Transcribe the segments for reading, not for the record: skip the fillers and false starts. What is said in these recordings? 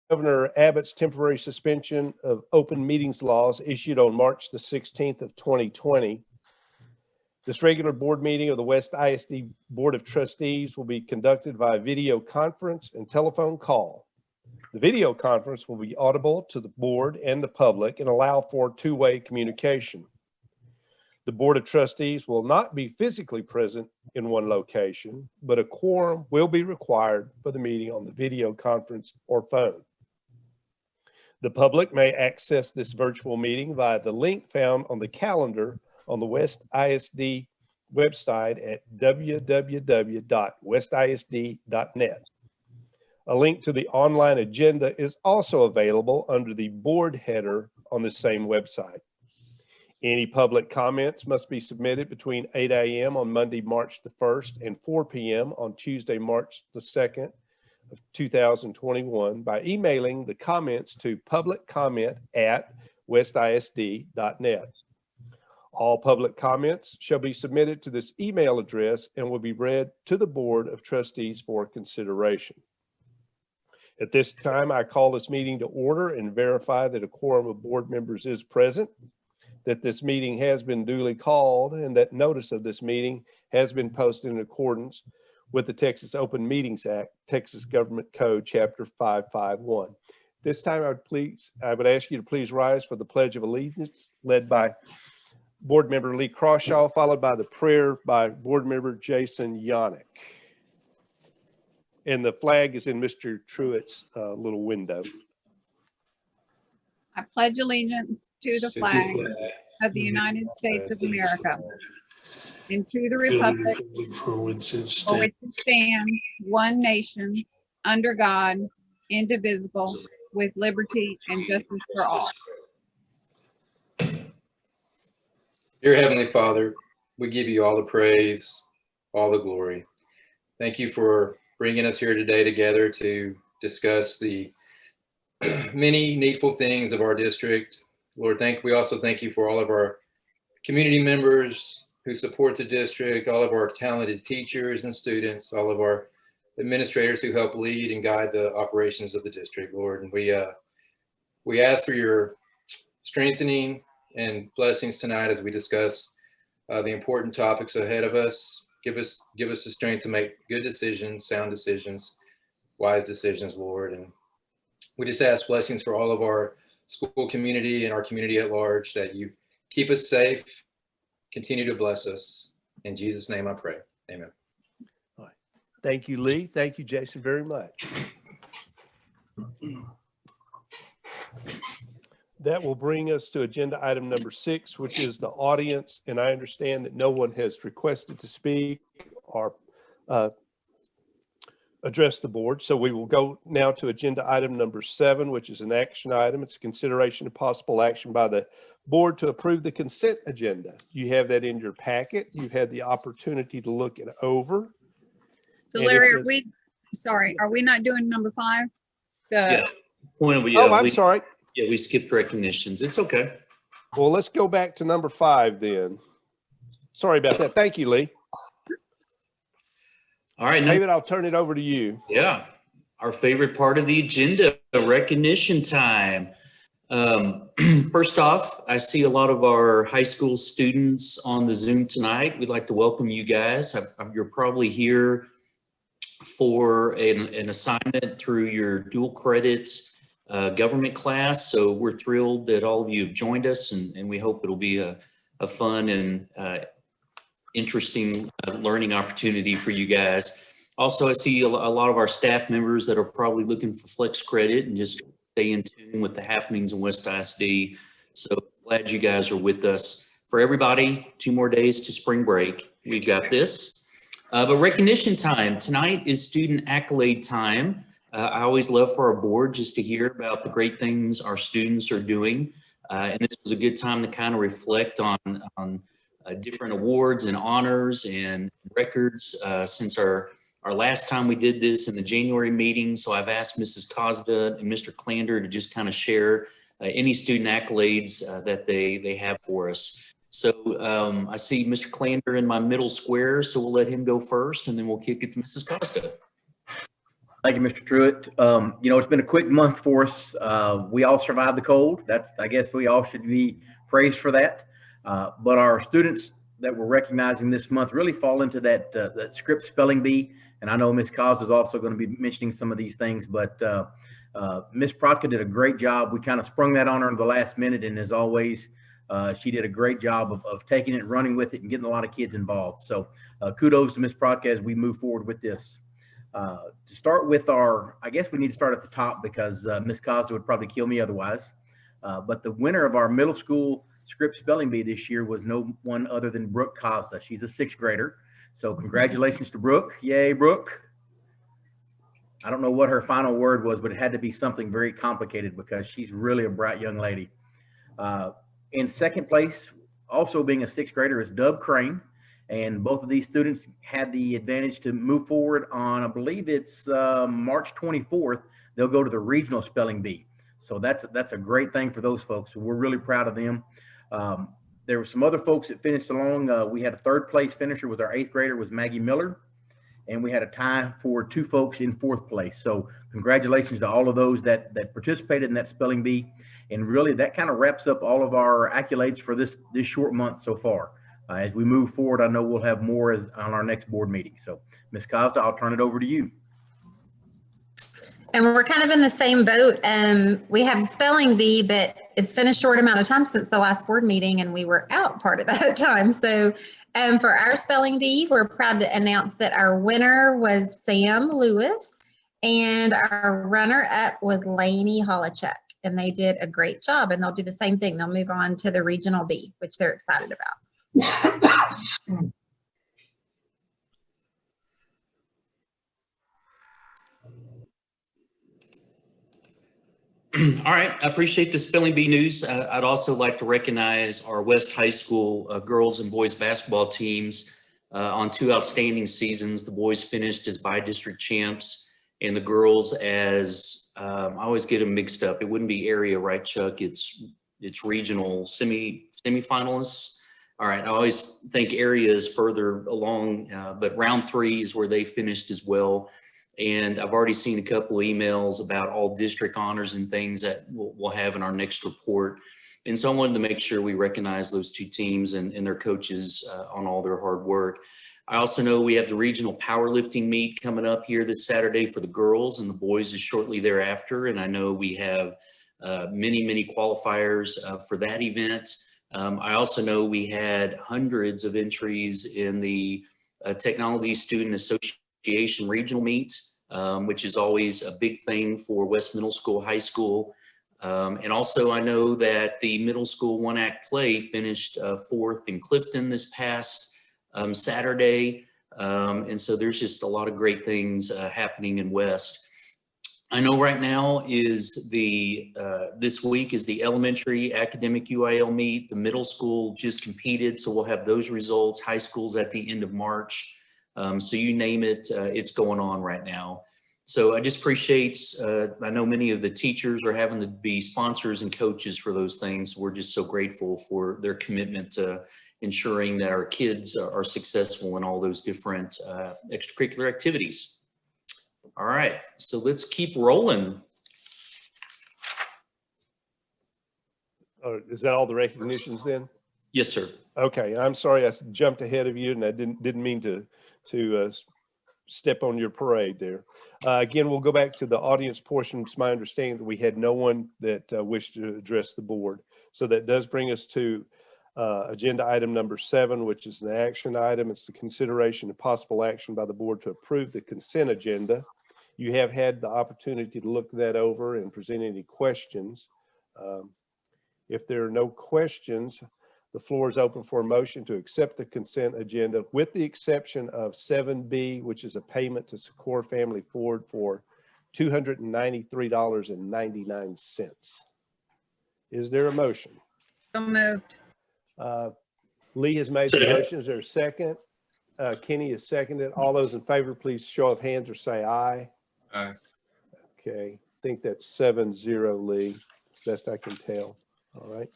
Governor Abbott's temporary suspension of open meetings laws issued on March the 16th of 2020. This regular board meeting of the West ISD Board of Trustees will be conducted via video conference and telephone call. The video conference will be audible to the board and the public and allow for two-way communication. The Board of Trustees will not be physically present in one location, but a quorum will be required for the meeting on the video conference or phone. The public may access this virtual meeting via the link found on the calendar on the West ISD website at www.westisd.net. A link to the online agenda is also available under the board header on the same website. Any public comments must be submitted between 8 a.m. on Monday, March the 1st and 4 p.m. on Tuesday, March the 2nd of 2021 by emailing the comments to publiccomment@westisd.net. All public comments shall be submitted to this email address and will be read to the Board of Trustees for consideration. At this time, I call this meeting to order and verify that a quorum of board members is present, that this meeting has been duly called, and that notice of this meeting has been posted in accordance with the Texas Open Meetings Act, Texas Government Code, Chapter 551. This time, I would ask you to please rise for the Pledge of Allegiance, led by Board Member Lee Crawshaw, followed by the prayer by Board Member Jason Yannick. And the flag is in Mr. Truitt's little window. I pledge allegiance to the flag of the United States of America and to the republic for which it stands, one nation, under God, indivisible, with liberty and justice for all. Dear Heavenly Father, we give you all the praise, all the glory. Thank you for bringing us here today together to discuss the many needful things of our district. Lord, we also thank you for all of our community members who support the district, all of our talented teachers and students, all of our administrators who help lead and guide the operations of the district, Lord. And we ask for your strengthening and blessings tonight as we discuss the important topics ahead of us. Give us the strength to make good decisions, sound decisions, wise decisions, Lord. And we just ask blessings for all of our school community and our community at large, that you keep us safe, continue to bless us. In Jesus' name I pray, amen. All right. Thank you, Lee. Thank you, Jason, very much. That will bring us to agenda item number 6, which is the audience. And I understand that no one has requested to speak or address the board. So we will go now to agenda item number 7, which is an action item. It's a consideration of possible action by the board to approve the consent agenda. You have that in your packet. You've had the opportunity to look it over. So Larry, are we not doing number 5? Yeah. I'm sorry. Yeah, we skipped recognitions. It's okay. Well, let's go back to number 5 then. Sorry about that. Thank you, Lee. All right, David, I'll turn it over to you. Yeah, our favorite part of the agenda, recognition time. First off, I see a lot of our high school students on the Zoom tonight. We'd like to welcome you guys. You're probably here for an assignment through your dual credits government class. So we're thrilled that all of you have joined us, and we hope it'll be a fun and interesting learning opportunity for you guys. Also, I see a lot of our staff members that are probably looking for flex credit and just stay in tune with the happenings in West ISD. So glad you guys are with us. For everybody, 2 more days to spring break. We've got this. But recognition time. Tonight is student accolade time. I always love for our board just to hear about the great things our students are doing. And this was a good time to kind of reflect on different awards and honors and records since our last time we did this in the January meeting. So I've asked Mrs. Cosda and Mr. Clander to just kind of share any student accolades that they have for us. So I see Mr. Clander in my middle square, so we'll let him go first, and then we'll kick it to Mrs. Cosda. Thank you, Mr. Truitt. You know, it's been a quick month for us. We all survived the cold. I guess we all should be praised for that. But our students that we're recognizing this month really fall into that script spelling bee. And I know Ms. Cos is also going to be mentioning some of these things, but Ms. Protka did a great job. We kind of sprung that on her in the last minute. And as always, she did a great job of taking it, running with it, and getting a lot of kids involved. So kudos to Ms. Protka as we move forward with this. To start with I guess we need to start at the top because Ms. Costa would probably kill me otherwise. But the winner of our middle school script spelling bee this year was no one other than Brooke Costa. She's a 6th grader. So congratulations to Brooke. Yay, Brooke. I don't know what her final word was, but it had to be something very complicated because she's really a bright young lady. In 2nd place, also being a 6th grader, is Dub Crane. And both of these students had the advantage to move forward on, I believe it's March 24th. They'll go to the regional spelling bee. So that's a great thing for those folks. So we're really proud of them. There were some other folks that finished along. We had a 3rd place finisher with our 8th grader was Maggie Miller. And we had a tie for 2 folks in 4th place. So congratulations to all of those that participated in that spelling bee. And really that kind of wraps up all of our accolades for this short month so far. As we move forward, I know we'll have more on our next board meeting. So Ms. Costa, I'll turn it over to you. And we're kind of in the same boat. We have spelling bee, but it's been a short amount of time since the last board meeting and we were out part of that time. So for our spelling bee, we're proud to announce that our winner was Sam Lewis and our runner up was Lainey Holochek. And they did a great job and they'll do the same thing. They'll move on to the regional bee, which they're excited about. All right, I appreciate the spelling bee news. I'd also like to recognize our West High School girls and boys basketball teams on 2 outstanding seasons. The boys finished as by-district champs and the girls as, I always get them mixed up. It wouldn't be area, right, Chuck? It's regional semifinalists. All right, I always think area is further along, but round 3 is where they finished as well. And I've already seen a couple of emails about all district honors and things that we'll have in our next report. And so I wanted to make sure we recognize those 2 teams and their coaches on all their hard work. I also know we have the regional powerlifting meet coming up here this Saturday for the girls, and the boys is shortly thereafter. And I know we have many qualifiers for that event. I also know we had hundreds of entries in the Technology Student Association regional meets, which is always a big thing for West Middle School, High School. And also I know that the middle school 1-act play finished 4th in Clifton this past Saturday. And so there's just a lot of great things happening in West. I know right now is this week is the elementary academic UIL meet. The middle school just competed, so we'll have those results. High school's at the end of March. So you name it, it's going on right now. So I just appreciate, I know many of the teachers are having to be sponsors and coaches for those things. We're just so grateful for their commitment to ensuring that our kids are successful in all those different extracurricular activities. All right, so let's keep rolling. Is that all the recognitions then? Yes, sir. Okay, I'm sorry I jumped ahead of you and I didn't mean to step on your parade there. Again, we'll go back to the audience portion. It's my understanding that we had no one that wished to address the board. So that does bring us to agenda item number 7, which is an action item. It's the consideration of possible action by the board to approve the consent agenda. You have had the opportunity to look that over and present any questions. If there are no questions, the floor is open for a motion to accept the consent agenda with the exception of 7B, which is a payment to Secor Family Ford for $293.99. Is there a motion? So moved. Lee has made the motion. Is there a second? Kenny has seconded. All those in favor, please show of hands or say aye. Aye. Okay, I think that's 7-0, Lee, as best I can tell. All right.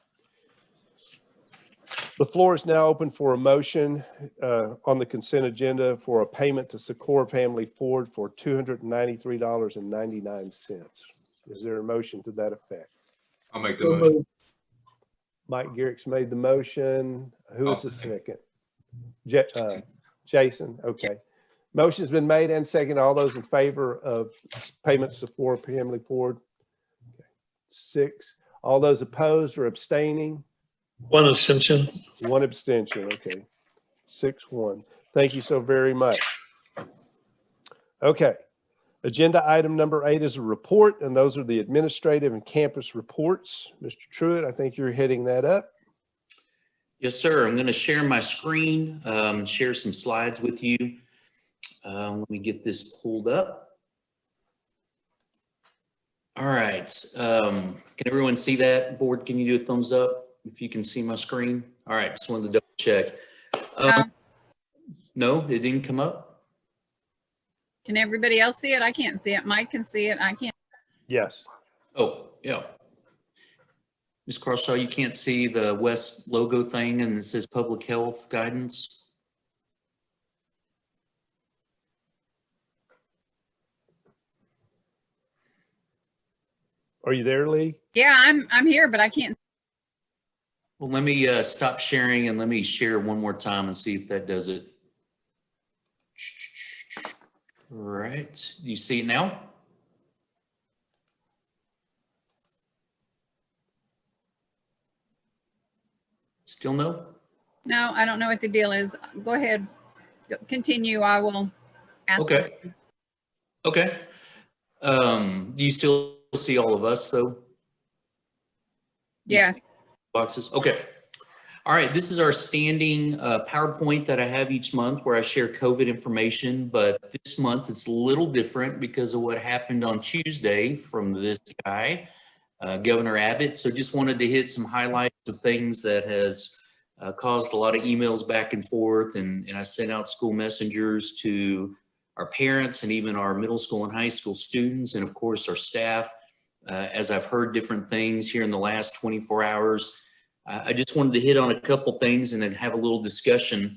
The floor is now open for a motion on the consent agenda for a payment to Secor Family Ford for $293.99. Is there a motion to that effect? I'll make the motion. Mike Garrick's made the motion. Who is the second? Jason. Okay. Motion's been made and seconded. All those in favor of payments to Secor Family Ford? Okay. 6. All those opposed or abstaining? 1 abstention. 1 abstention. Okay. 6-1. Thank you so very much. Okay. Agenda item number 8 is a report, and those are the administrative and campus reports. Mr. Truitt, I think you're heading that up. Yes, sir. I'm going to share my screen, share some slides with you. Let me get this pulled up. All right. Can everyone see that? Board, can you do a thumbs up if you can see my screen? All right. Just wanted to double check. No, it didn't come up. Can everybody else see it? I can't see it. Mike can see it. I can't. Yes. Oh, yeah. Ms. Crawshaw, you can't see the West logo thing and it says public health guidance? Are you there, Lee? Yeah, I'm here, but I can't. Well, let me stop sharing and let me share one more time and see if that does it. All right. Do you see it now? Still no? No, I don't know what the deal is. Go ahead. Continue. I will ask. Okay. questions. Okay. Do you still see all of us though? Yes. Boxes. Okay. All right. This is our standing PowerPoint that I have each month where I share COVID information, but this month it's a little different because of what happened on Tuesday from this guy, Governor Abbott. So just wanted to hit some highlights of things that has caused a lot of emails back and forth. And I sent out school messengers to our parents and even our middle school and high school students, and of course our staff. As I've heard different things here in the last 24 hours, I just wanted to hit on a couple things and then have a little discussion.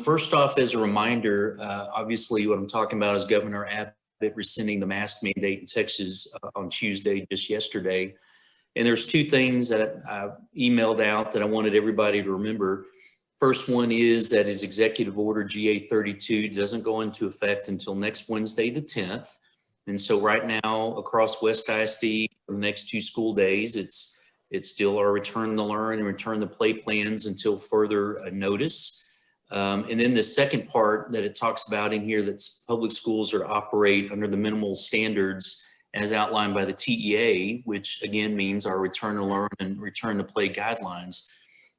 First off, as a reminder, obviously what I'm talking about is Governor Abbott rescinding the mask mandate in Texas on Tuesday, just yesterday. And there's 2 things that I emailed out that I wanted everybody to remember. First one is that his executive order GA32 doesn't go into effect until next Wednesday, the 10th. And so right now across West ISD for the next 2 school days, it's still our return to learn and return to play plans until further notice. And then the second part that it talks about in here, that public schools are to operate under the minimal standards as outlined by the TEA, which again means our return to learn and return to play guidelines.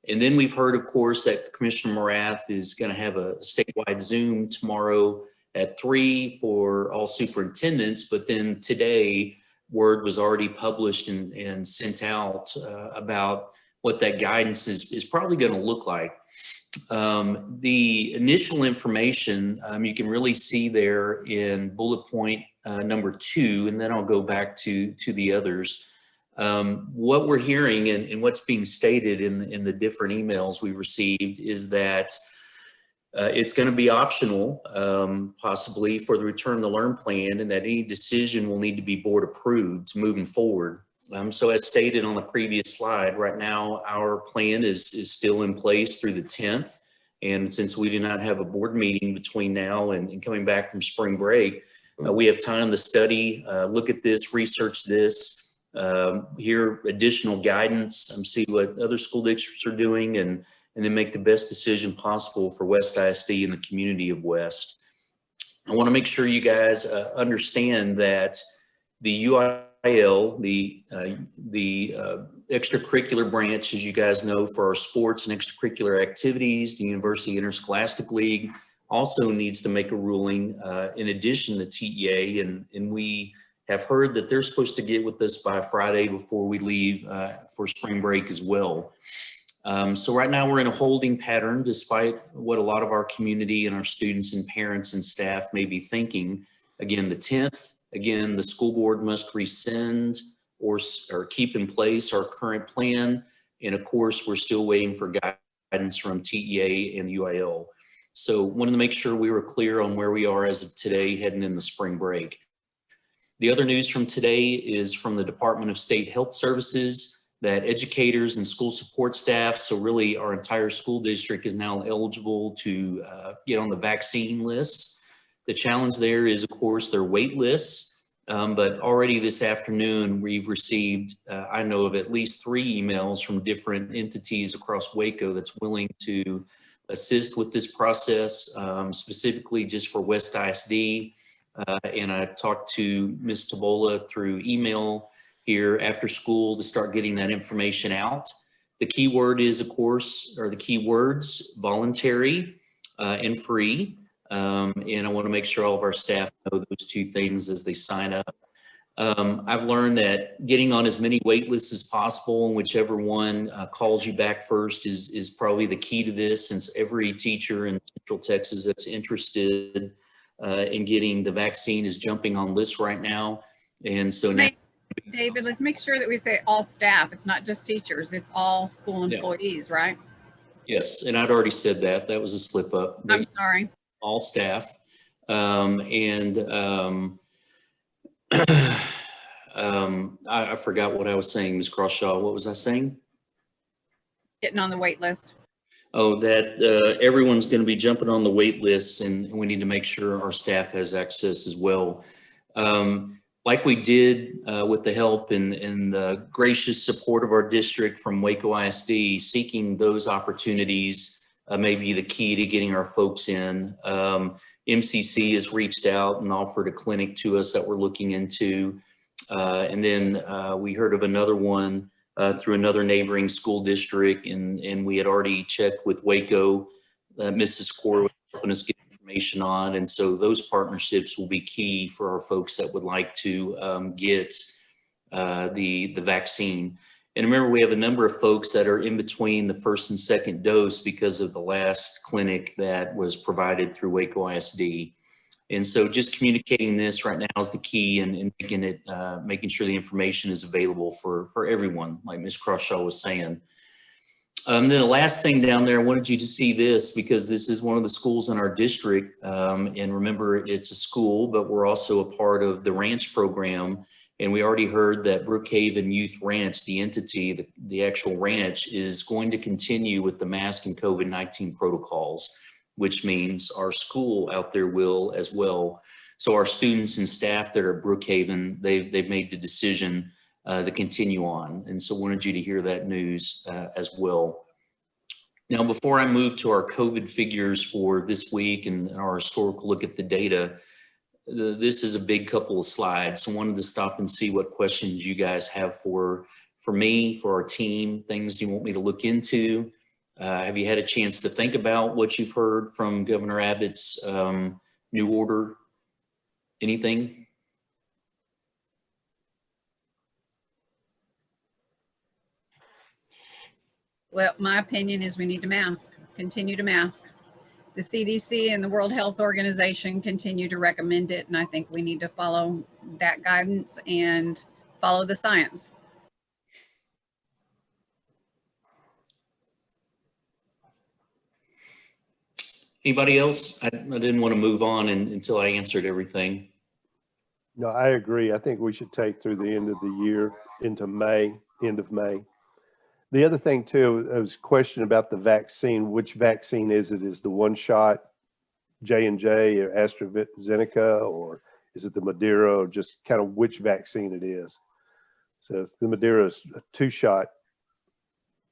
And then we've heard, of course, that Commissioner Morath is going to have a statewide Zoom tomorrow at 3 for all superintendents. But then today, word was already published and sent out about what that guidance is probably going to look like. The initial information you can really see there in bullet point number 2, and then I'll go back to the others. What we're hearing and what's being stated in the different emails we received is that it's going to be optional, possibly, for the return to learn plan, and that any decision will need to be board approved moving forward. So as stated on the previous slide, right now our plan is still in place through the 10th. And since we do not have a board meeting between now and coming back from spring break, we have time to study, look at this, research this, hear additional guidance, see what other school districts are doing, and then make the best decision possible for West ISD and the community of West. I want to make sure you guys understand that the UIL, the extracurricular branch, as you guys know, for our sports and extracurricular activities, the University Interscholastic League also needs to make a ruling in addition to TEA, and we have heard that they're supposed to get with us by Friday before we leave for spring break as well. So right now we're in a holding pattern, despite what a lot of our community and our students and parents and staff may be thinking. Again, the 10th, again, the school board must rescind or keep in place our current plan. And of course, we're still waiting for guidance from TEA and UIL. So wanted to make sure we were clear on where we are as of today heading in the spring break. The other news from today is from the Department of State Health Services that educators and school support staff, so really our entire school district, is now eligible to get on the vaccine lists. The challenge there is, of course, their wait lists, but already this afternoon we've received, I know of at least 3 emails from different entities across Waco that's willing to assist with this process, specifically just for West ISD. And I talked to Ms. Tabola through email here after school to start getting that information out. The key word is, of course, or the key words, voluntary and free. And I want to make sure all of our staff know those 2 things as they sign up. I've learned that getting on as many wait lists as possible, and whichever one calls you back first is probably the key to this, since every teacher in Central Texas that's interested in getting the vaccine is jumping on lists right now. And so now, David, let's make sure that we say all staff. It's not just teachers, it's all school employees, right? yes, and I'd already said that. That was a slip up. I'm sorry. All staff. I forgot what I was saying, Ms. Crawshaw. What was I saying? Getting on the wait list. Oh, that everyone's going to be jumping on the wait lists, and we need to make sure our staff has access as well. Like we did with the help and the gracious support of our district from Waco ISD, seeking those opportunities may be the key to getting our folks in. MCC has reached out and offered a clinic to us that we're looking into. And then we heard of another one through another neighboring school district, and we had already checked with Waco. Mrs. Core was helping us get information on, and so those partnerships will be key for our folks that would like to get the vaccine. And remember, we have a number of folks that are in between the first and second dose because of the last clinic that was provided through Waco ISD. And so just communicating this right now is the key, and making it, making sure the information is available for everyone, like Ms. Crawshaw was saying. Then the last thing down there, I wanted you to see this because this is one of the schools in our district. And remember, it's a school, but we're also a part of the ranch program. And we already heard that Brookhaven Youth Ranch, the entity, the actual ranch, is going to continue with the mask and COVID-19 protocols, which means our school out there will as well. So our students and staff that are at Brookhaven, they've made the decision to continue on. And so wanted you to hear that news as well. Now, before I move to our COVID figures for this week and our historical look at the data, this is a big couple of slides. So I wanted to stop and see what questions you guys have for me, for our team, things you want me to look into. Have you had a chance to think about what you've heard from Governor Abbott's new order? Anything? Well, my opinion is we need to mask, continue to mask. The CDC and the World Health Organization continue to recommend it, and I think we need to follow that guidance and follow the science. Anybody else? I didn't want to move on until I answered everything. No, I agree. I think we should take through the end of the year into May, end of May. The other thing too, I was questioning about the vaccine. Which vaccine is it? Is the one shot J&J or AstraZeneca, or is it the Madeira, or just kind of which vaccine it is? So the Madeira is a 2-shot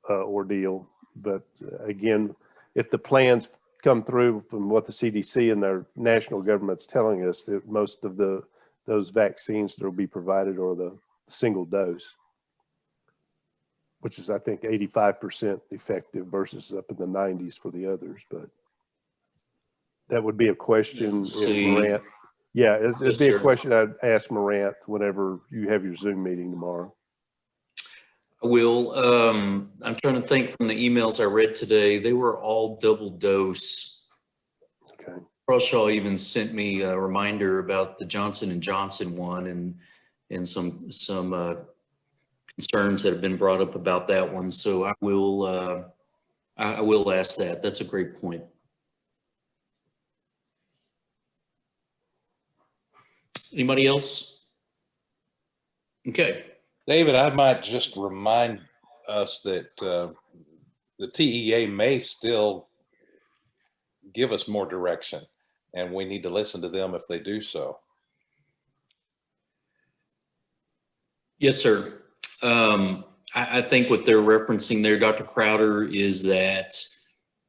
ordeal. But again, if the plans come through from what the CDC and their national government's telling us, that most of those vaccines that will be provided are the single dose, which is, I think, 85% effective versus up in the 90s for the others. But that would be a question. Morant, yeah, it'd be a question I'd ask Morant whenever you have your Zoom meeting tomorrow. I will. I'm trying to think from the emails I read today. They were all double dose. Okay. Crawshaw even sent me a reminder about the Johnson & Johnson one and some concerns that have been brought up about that one. So I will I will ask that. That's a great point. Anybody else? Okay. David, I might just remind us that the TEA may still give us more direction, and we need to listen to them if they do so. Yes, sir. I think what they're referencing there, Dr. Crowder, is that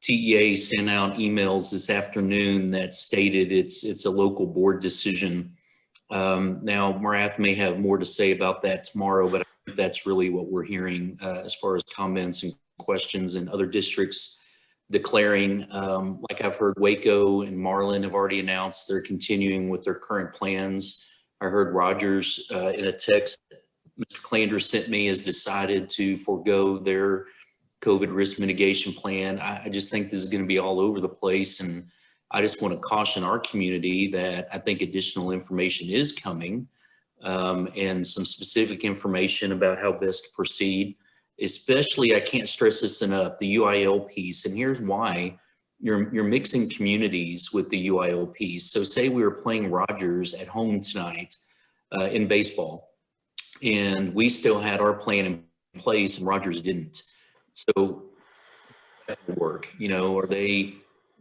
TEA sent out emails this afternoon that stated it's a local board decision. Now, Marath may have more to say about that tomorrow, but I think that's really what we're hearing as far as comments and questions, and other districts declaring, like I've heard Waco and Marlin have already announced they're continuing with their current plans. I heard Rogers in a text that Mr. Klander sent me has decided to forego their COVID risk mitigation plan. I just think this is going to be all over the place, and I just want to caution our community that I think additional information is coming, and some specific information about how best to proceed. Especially, I can't stress this enough, the UIL piece, and here's why. You're mixing communities with the UIL piece. So say we were playing Rogers at home tonight in baseball, and we still had our plan in place and Rogers didn't. So that would work. You know, are they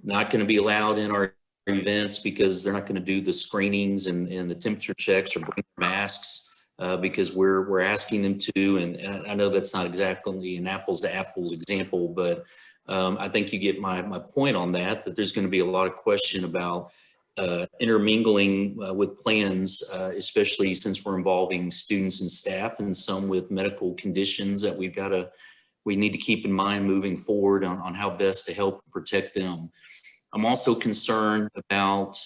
not going to be allowed in our events because they're not going to do the screenings and the temperature checks or bring masks because we're asking them to? And I know that's not exactly an apples to apples example, but I think you get my point on that there's going to be a lot of question about intermingling with plans, especially since we're involving students and staff, and some with medical conditions that we need to keep in mind moving forward on how best to help protect them. I'm also concerned about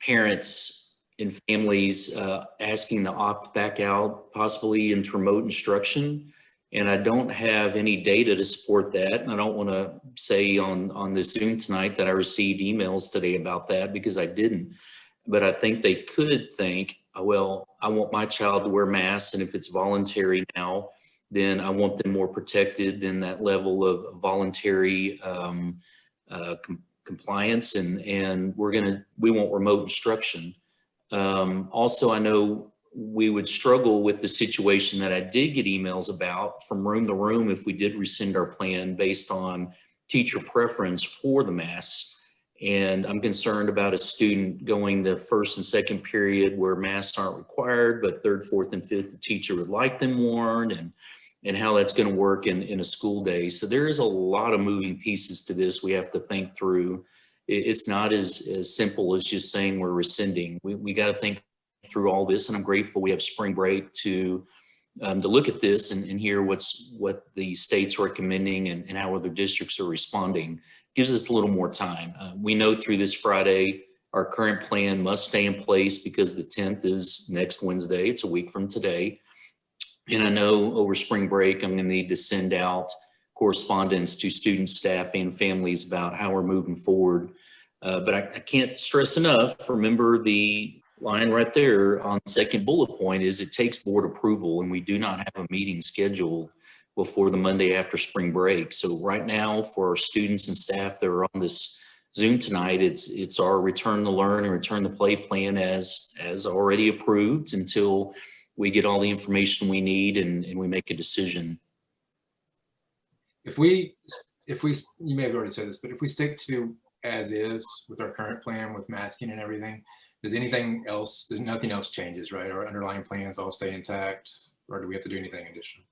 parents and families asking to opt back out, possibly into remote instruction. And I don't have any data to support that. And I don't want to say on this Zoom tonight that I received emails today about that, because I didn't. But I think they could think, well, I want my child to wear masks, and if it's voluntary now, then I want them more protected than that level of voluntary compliance, and we want remote instruction. Also, I know we would struggle with the situation that I did get emails about from room to room if we did rescind our plan based on teacher preference for the masks. And I'm concerned about a student going the first and second period where masks aren't required, but third, fourth, and fifth, the teacher would like them worn, and how that's going to work in a school day. So there is a lot of moving pieces to this we have to think through. It's not as simple as just saying we're rescinding. We got to think through all this, and I'm grateful we have spring break to look at this and hear what the state's recommending and how other districts are responding. Gives us a little more time. We know through this Friday, our current plan must stay in place because the 10th is next Wednesday. It's a week from today. And I know over spring break, I'm going to need to send out correspondence to students, staff, and families about how we're moving forward. But I can't stress enough, remember the line right there on the second bullet point is it takes board approval, and we do not have a meeting scheduled before the Monday after spring break. So right now for our students and staff that are on this Zoom tonight, it's our return to learn and return to play plan as already approved until we get all the information we need and we make a decision. If we, you may have already said this, but if we stick to as is with our current plan with masking and everything, does anything else, there's nothing else changes, right? Our underlying plans all stay intact, or do we have to do anything additional?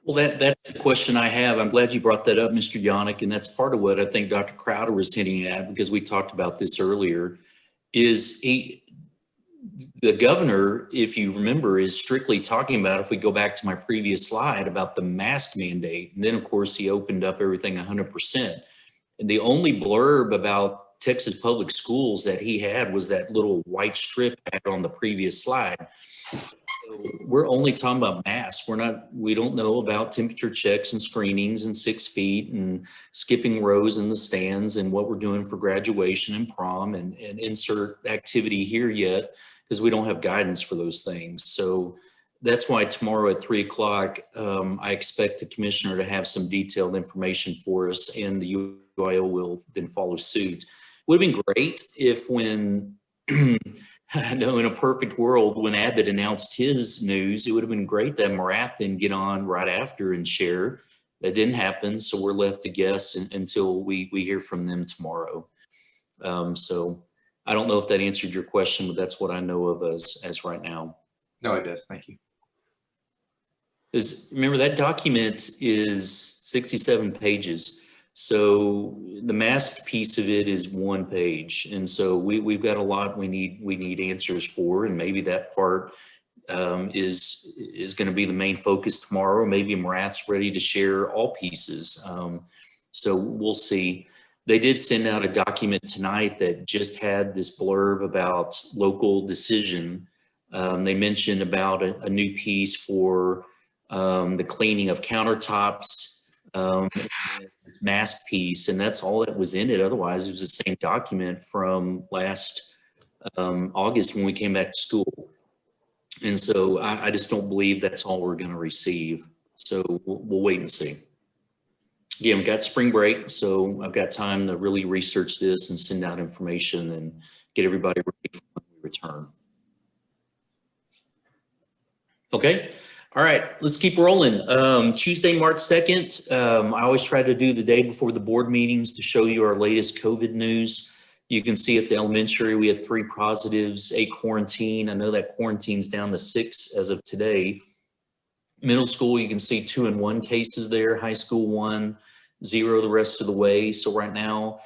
Well, that's the question I have. I'm glad you brought that up, Mr. Yannick, and that's part of what I think Dr. Crowder was hinting at, because we talked about this earlier, is the governor, if you remember, is strictly talking about, if we go back to my previous slide, about the mask mandate. And then, of course, he opened up everything 100%. And the only blurb about Texas public schools that he had was that little white strip on the previous slide. So we're only talking about masks. We don't know about temperature checks and screenings and 6 feet and skipping rows in the stands and what we're doing for graduation and prom and insert activity here yet, because we don't have guidance for those things. So that's why tomorrow at 3 o'clock, I expect the commissioner to have some detailed information for us, and the UIO will then follow suit. Would have been great if when, I know in a perfect world, when Abbott announced his news, it would have been great to have Marath then get on right after and share. That didn't happen, so we're left to guess until we hear from them tomorrow. So I don't know if that answered your question, but that's what I know of as right now. No, it does. Thank you. Because remember, that document is 67 pages. So the mask piece of it is 1 page. And so we've got a lot we need answers for, and maybe that part is going to be the main focus tomorrow. Maybe Marath's ready to share all pieces. So we'll see. They did send out a document tonight that just had this blurb about local decision. They mentioned about a new piece for the cleaning of countertops, this mask piece, and that's all that was in it. Otherwise, it was the same document from last August when we came back to school. And so I just don't believe that's all we're going to receive. So we'll wait and see. Again, we've got spring break, so I've got time to really research this and send out information and get everybody ready for when we return. Okay. All right, let's keep rolling. Tuesday, March 2nd, I always try to do the day before the board meetings to show you our latest COVID news. You can see at the elementary, we had 3 positives, 8 quarantine. I know that quarantine's down to 6 as of today. Middle school, you can see 2 and 1 cases there. High school 1, 0 the rest of the way. So right now,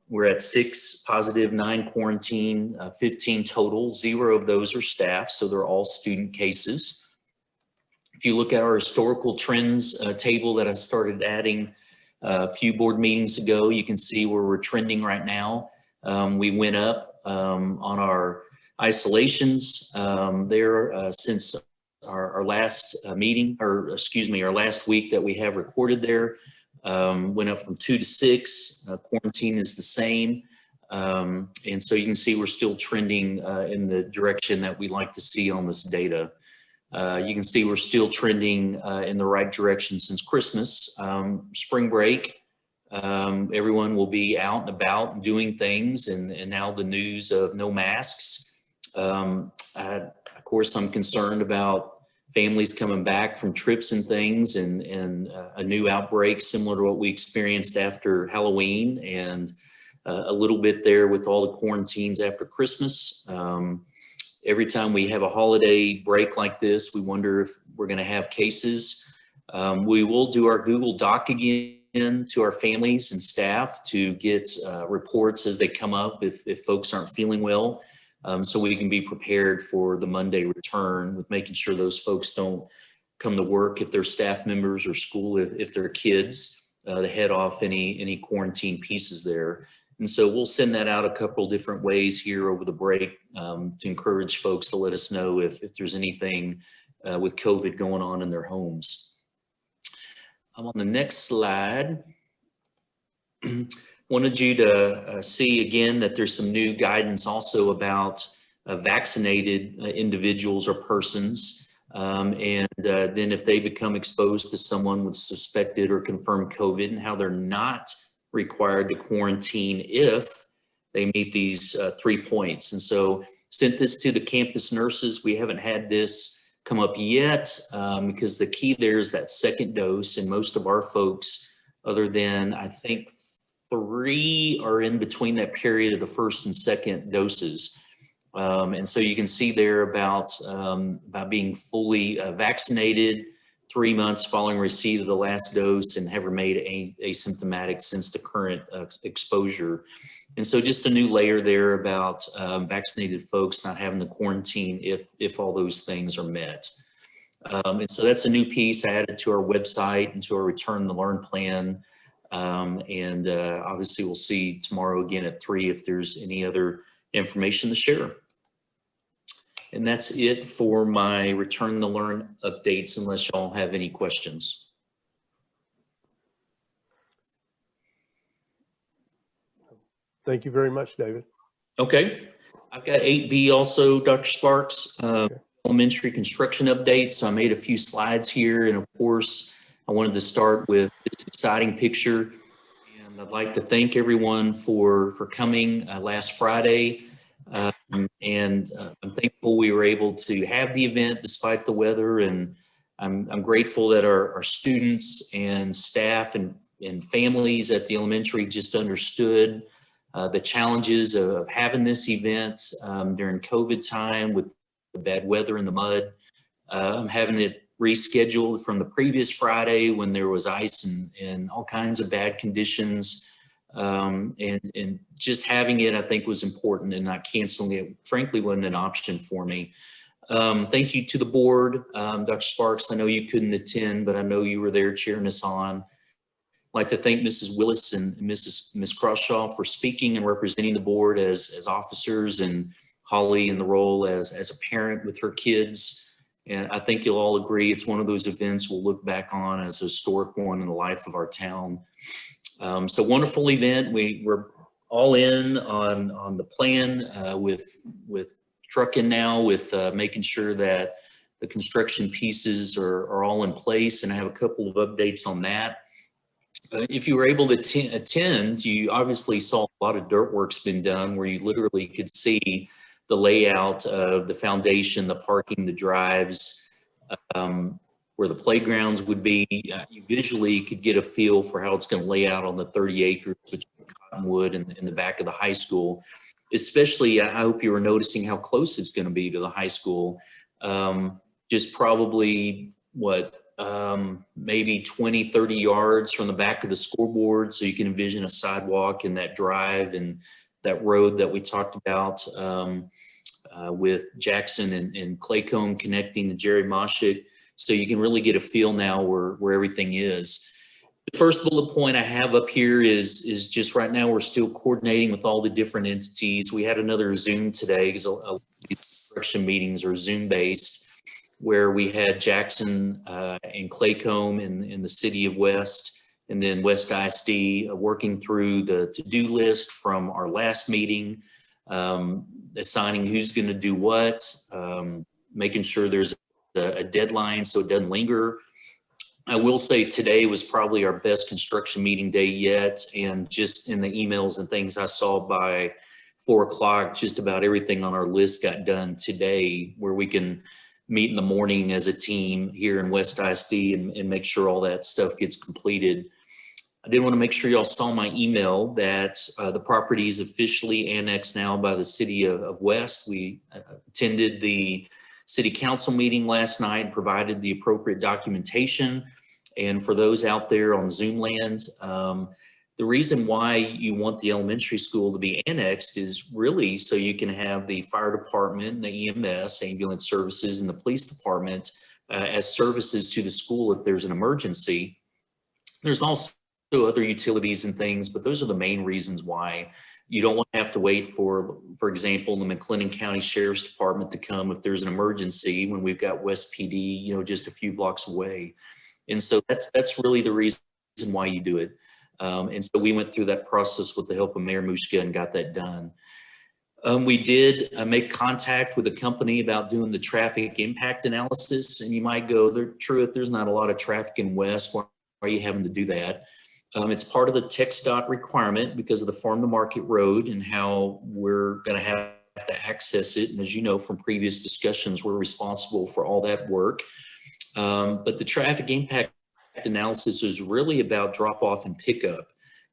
we're at 6 positive, 9 quarantine, 15 total. 0 of those are staff, so they're all student cases. If you look at our historical trends table that I started adding a few board meetings ago, you can see where we're trending right now. We went up on our isolations there since our last meeting, or excuse me, our last week that we have recorded there. Went up from 2 to 6. Quarantine is the same. And so you can see we're still trending in the direction that we like to see on this data. You can see we're still trending in the right direction since Christmas. Spring break, everyone will be out and about and doing things, and now the news of no masks. Of course, I'm concerned about families coming back from trips and things, and a new outbreak similar to what we experienced after Halloween, and a little bit there with all the quarantines after Christmas. Every time we have a holiday break like this, we wonder if we're going to have cases. We will do our Google Doc again to our families and staff to get reports as they come up if folks aren't feeling well, so we can be prepared for the Monday return with making sure those folks don't come to work if they're staff members, or school if they're kids, to head off any quarantine pieces there. And so we'll send that out a couple of different ways here over the break to encourage folks to let us know if there's anything with COVID going on in their homes. I'm on the next slide. Wanted you to see again that there's some new guidance also about vaccinated individuals or persons. And then if they become exposed to someone with suspected or confirmed COVID, and how they're not required to quarantine if they meet these 3 points. And so sent this to the campus nurses. We haven't had this come up yet because the key there is that second dose, and most of our folks, other than I think 3, are in between that period of the first and second doses. And so you can see there about being fully vaccinated 3 months following receipt of the last dose, and have remained asymptomatic since the current exposure. And so just a new layer there about vaccinated folks not having to quarantine if all those things are met. And so that's a new piece I added to our website and to our Return to Learn plan. And obviously we'll see tomorrow again at 3 if there's any other information to share. And that's it for my Return to Learn updates, unless y'all have any questions. Thank you very much, David. Okay. I've got 8B also, Dr. Sparks. Okay. elementary construction update. So I made a few slides here, and of course, I wanted to start with this exciting picture. And I'd like to thank everyone for coming last Friday. I'm thankful we were able to have the event despite the weather, and I'm grateful that our students and staff and families at the elementary just understood the challenges of having this event during COVID time with the bad weather and the mud. Having it rescheduled from the previous Friday when there was ice and all kinds of bad conditions. And just having it, I think, was important, and not canceling it, frankly, wasn't an option for me. Thank you to the board. Dr. Sparks, I know you couldn't attend, but I know you were there cheering us on. I'd like to thank Mrs. Willis and Ms. Crawshaw for speaking and representing the board as officers, and Holly in the role as a parent with her kids. And I think you'll all agree it's one of those events we'll look back on as a historic one in the life of our town. So wonderful event. We're all in on the plan with trucking now, with making sure that the construction pieces are all in place, and I have a couple of updates on that. If you were able to attend, you obviously saw a lot of dirt work's been done, where you literally could see the layout of the foundation, the parking, the drives, where the playgrounds would be. You visually could get a feel for how it's going to lay out on the 30 acres between Cottonwood and the back of the high school. Especially, I hope you were noticing how close it's going to be to the high school. Just probably, maybe 20, 30 yards from the back of the scoreboard. So you can envision a sidewalk and that drive and that road that we talked about with Jackson and Claycomb connecting to Jerry Moshik. So you can really get a feel now where everything is. The first bullet point I have up here is just right now we're still coordinating with all the different entities. We had another Zoom today because construction meetings are Zoom based, where we had Jackson and Claycomb in the city of West, and then West ISD working through the to-do list from our last meeting, assigning who's going to do what, making sure there's a deadline so it doesn't linger. I will say today was probably our best construction meeting day yet, and just in the emails and things I saw by 4 o'clock, just about everything on our list got done today, where we can meet in the morning as a team here in West ISD and make sure all that stuff gets completed. I did want to make sure y'all saw my email that the property is officially annexed now by the city of West. We attended the city council meeting last night and provided the appropriate documentation. And for those out there on Zoom land, the reason why you want the elementary school to be annexed is really so you can have the fire department, the EMS, ambulance services, and the police department as services to the school if there's an emergency. There's also other utilities and things, but those are the main reasons why. You don't want to have to wait for example, the McLennan County Sheriff's Department to come if there's an emergency when we've got West PD, just a few blocks away. And so that's really the reason why you do it. And so we went through that process with the help of Mayor Mushka and got that done. We did make contact with a company about doing the traffic impact analysis. And you might go, there's not a lot of traffic in West. Why are you having to do that? It's part of the TxDOT requirement because of the farm to market road and how we're going to have to access it. And as you know from previous discussions, we're responsible for all that work. But the traffic impact analysis is really about drop off and pickup.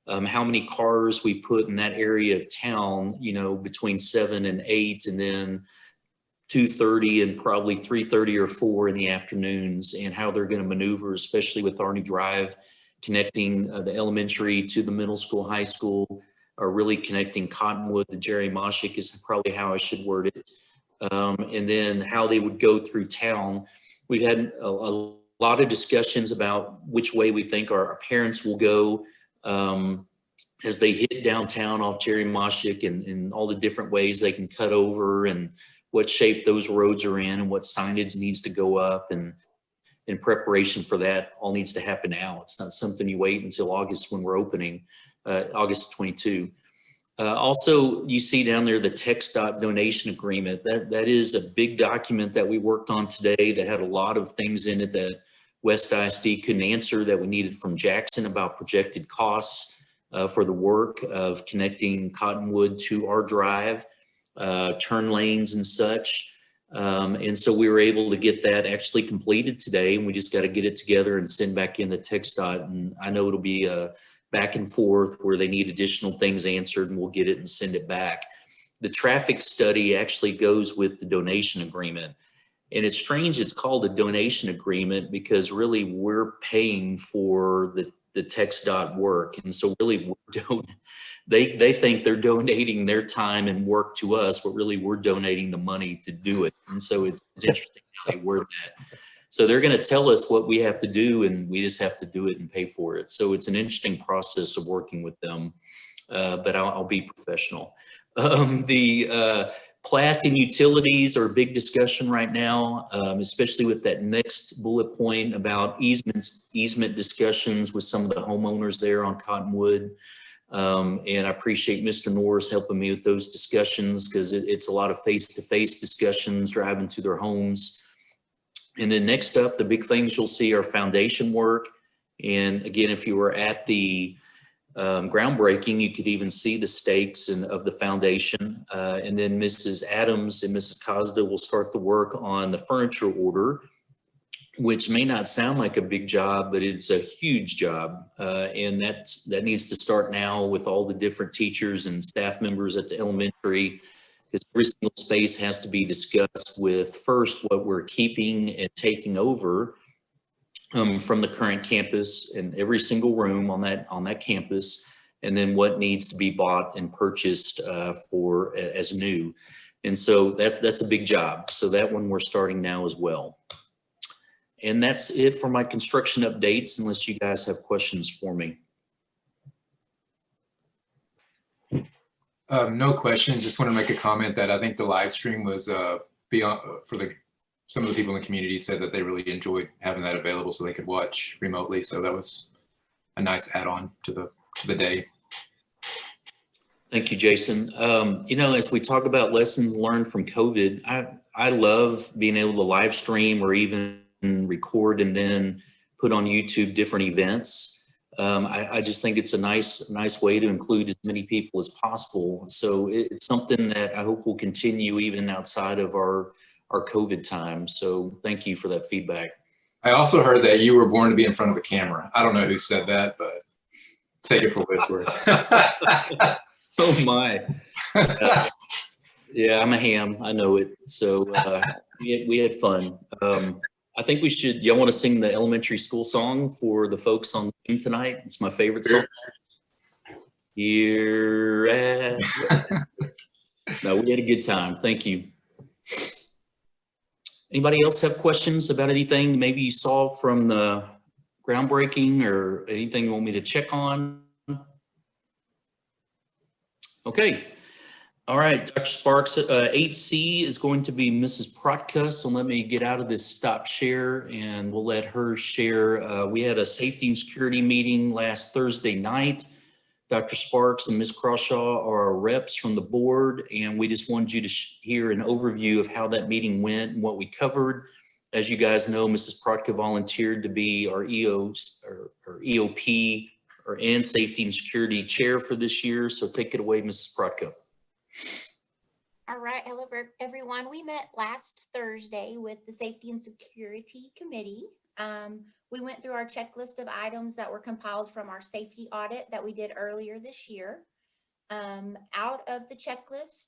How many cars we put in that area of town, between 7 and 8, and then 2:30 and probably 3:30 or 4 in the afternoons, and how they're going to maneuver, especially with our new drive connecting the elementary to the middle school, high school, or really connecting Cottonwood to Jerry Moshik is probably how I should word it. And then how they would go through town. We've had a lot of discussions about which way we think our parents will go as they hit downtown off Jerry Moshik, and all the different ways they can cut over and what shape those roads are in and what signage needs to go up. And in preparation for that, all needs to happen now. It's not something you wait until August when we're opening, August 22. Also, you see down there the text dot donation agreement. That is a big document that we worked on today that had a lot of things in it that West ISD couldn't answer that we needed from Jackson about projected costs for the work of connecting Cottonwood to our drive, turn lanes and such. And so we were able to get that actually completed today, and we just got to get it together and send back in the text dot. And I know it'll be a back and forth where they need additional things answered, and we'll get it and send it back. The traffic study actually goes with the donation agreement. And it's strange it's called a donation agreement because really we're paying for the text dot work. And so really they think they're donating their time and work to us, but really we're donating the money to do it. And so it's interesting how they word that. So they're going to tell us what we have to do, and we just have to do it and pay for it. So it's an interesting process of working with them, but I'll be professional. The plat and utilities are a big discussion right now, especially with that next bullet point about easement discussions with some of the homeowners there on Cottonwood. And I appreciate Mr. Norris helping me with those discussions because it's a lot of face-to-face discussions driving to their homes. And then next up, the big things you'll see are foundation work. And again, if you were at the groundbreaking, you could even see the stakes of the foundation. And then Mrs. Adams and Mrs. Cosda will start the work on the furniture order, which may not sound like a big job, but it's a huge job. And that needs to start now with all the different teachers and staff members at the elementary. Because every single space has to be discussed with first what we're keeping and taking over from the current campus and every single room on that campus, and then what needs to be bought and purchased as new. And so that's a big job. So that one we're starting now as well. And that's it for my construction updates, unless you guys have questions for me. No question. Just want to make a comment that I think the live stream was beyond some of the people in the community said that they really enjoyed having that available so they could watch remotely. So that was a nice add-on to the day. Thank you, Jason. As we talk about lessons learned from COVID, I love being able to live stream or even record and then put on YouTube different events. I just think it's a nice way to include as many people as possible. So it's something that I hope will continue even outside of our COVID time. So thank you for that feedback. I also heard that you were born to be in front of a camera. I don't know who said that, but take it for what it's worth. Oh my. Yeah, I'm a ham. I know it. So we had fun. I think we should, y'all want to sing the elementary school song for the folks on Zoom tonight? It's my favorite song. Here at... No, we had a good time. Thank you. Anybody else have questions about anything maybe you saw from the groundbreaking or anything you want me to check on? Okay. All right, Dr. Sparks, 8C is going to be Mrs. Protka, so let me get out of this stop share and we'll let her share. We had a safety and security meeting last Thursday night. Dr. Sparks and Ms. Crawshaw are our reps from the board, and we just wanted you to hear an overview of how that meeting went and what we covered. As you guys know, Mrs. Protka volunteered to be our EOP and safety and security chair for this year, so take it away, Mrs. Protka. All right, hello everyone. We met last Thursday with the Safety and Security Committee. We went through our checklist of items that were compiled from our safety audit that we did earlier this year. Out of the checklist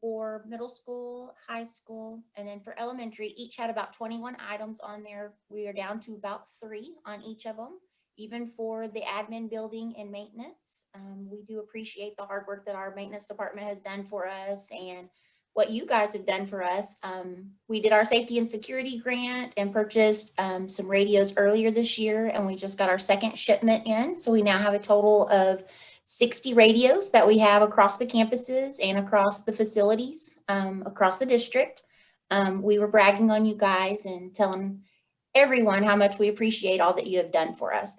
for middle school, high school, and then for elementary, each had about 21 items on there. We are down to about 3 on each of them. Even for the admin building and maintenance. We do appreciate the hard work that our maintenance department has done for us and what you guys have done for us. We did our safety and security grant and purchased some radios earlier this year, and we just got our second shipment in. So we now have a total of 60 radios that we have across the campuses and across the facilities, across the district. We were bragging on you guys and telling everyone how much we appreciate all that you have done for us.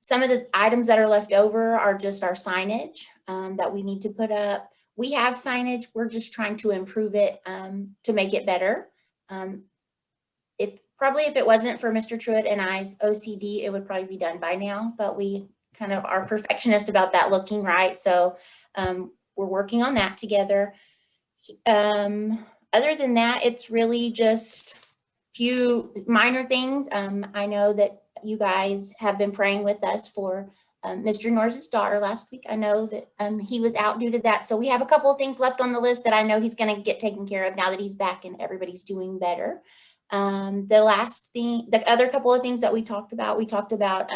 Some of the items that are left over are just our signage that we need to put up. We have signage. We're just trying to improve it to make it better. If it wasn't for Mr. Truitt and I's OCD, it would probably be done by now, but we kind of are perfectionist about that looking right. So we're working on that together. Other than that, it's really just few minor things. I know that you guys have been praying with us for Mr. Norris's daughter last week. I know that he was out due to that. So we have a couple of things left on the list that I know he's going to get taken care of now that he's back and everybody's doing better. The other couple of things that we talked about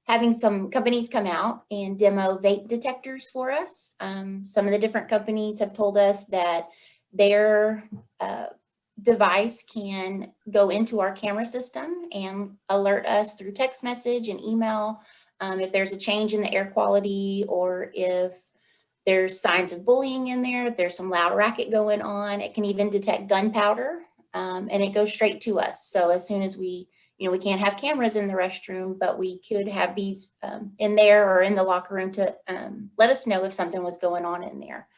having some companies come out and demo vape detectors for us. Some of the different companies have told us that their device can go into our camera system and alert us through text message and email if there's a change in the air quality, or if there's signs of bullying in there, if there's some loud racket going on. It can even detect gunpowder, and it goes straight to us. So as soon as we can't have cameras in the restroom, but we could have these in there or in the locker room to let us know if something was going on in there.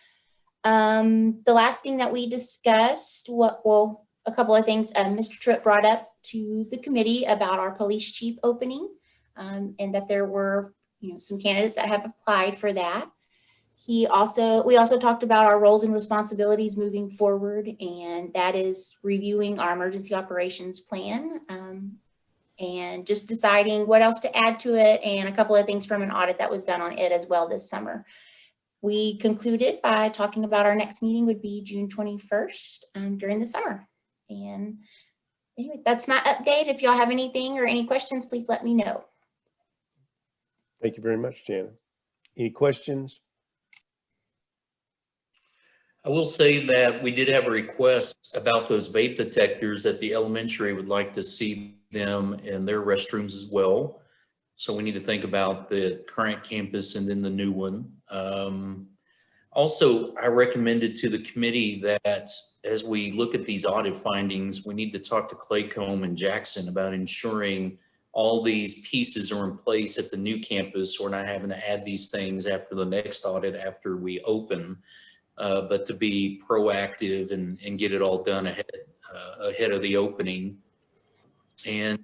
The last thing that we discussed, a couple of things Mr. Tripp brought up to the committee about our police chief opening, and that there were some candidates that have applied for that. We also talked about our roles and responsibilities moving forward, and that is reviewing our emergency operations plan and just deciding what else to add to it, and a couple of things from an audit that was done on it as well this summer. We concluded by talking about our next meeting would be June 21st during the summer. And anyway, that's my update. If y'all have anything or any questions, please let me know. Thank you very much, Jana. Any questions? I will say that we did have a request about those vape detectors that the elementary would like to see them in their restrooms as well. So we need to think about the current campus and then the new one. Also, I recommended to the committee that as we look at these audit findings, we need to talk to Claycomb and Jackson about ensuring all these pieces are in place at the new campus. We're not having to add these things after the next audit after we open, but to be proactive and get it all done ahead of the opening. And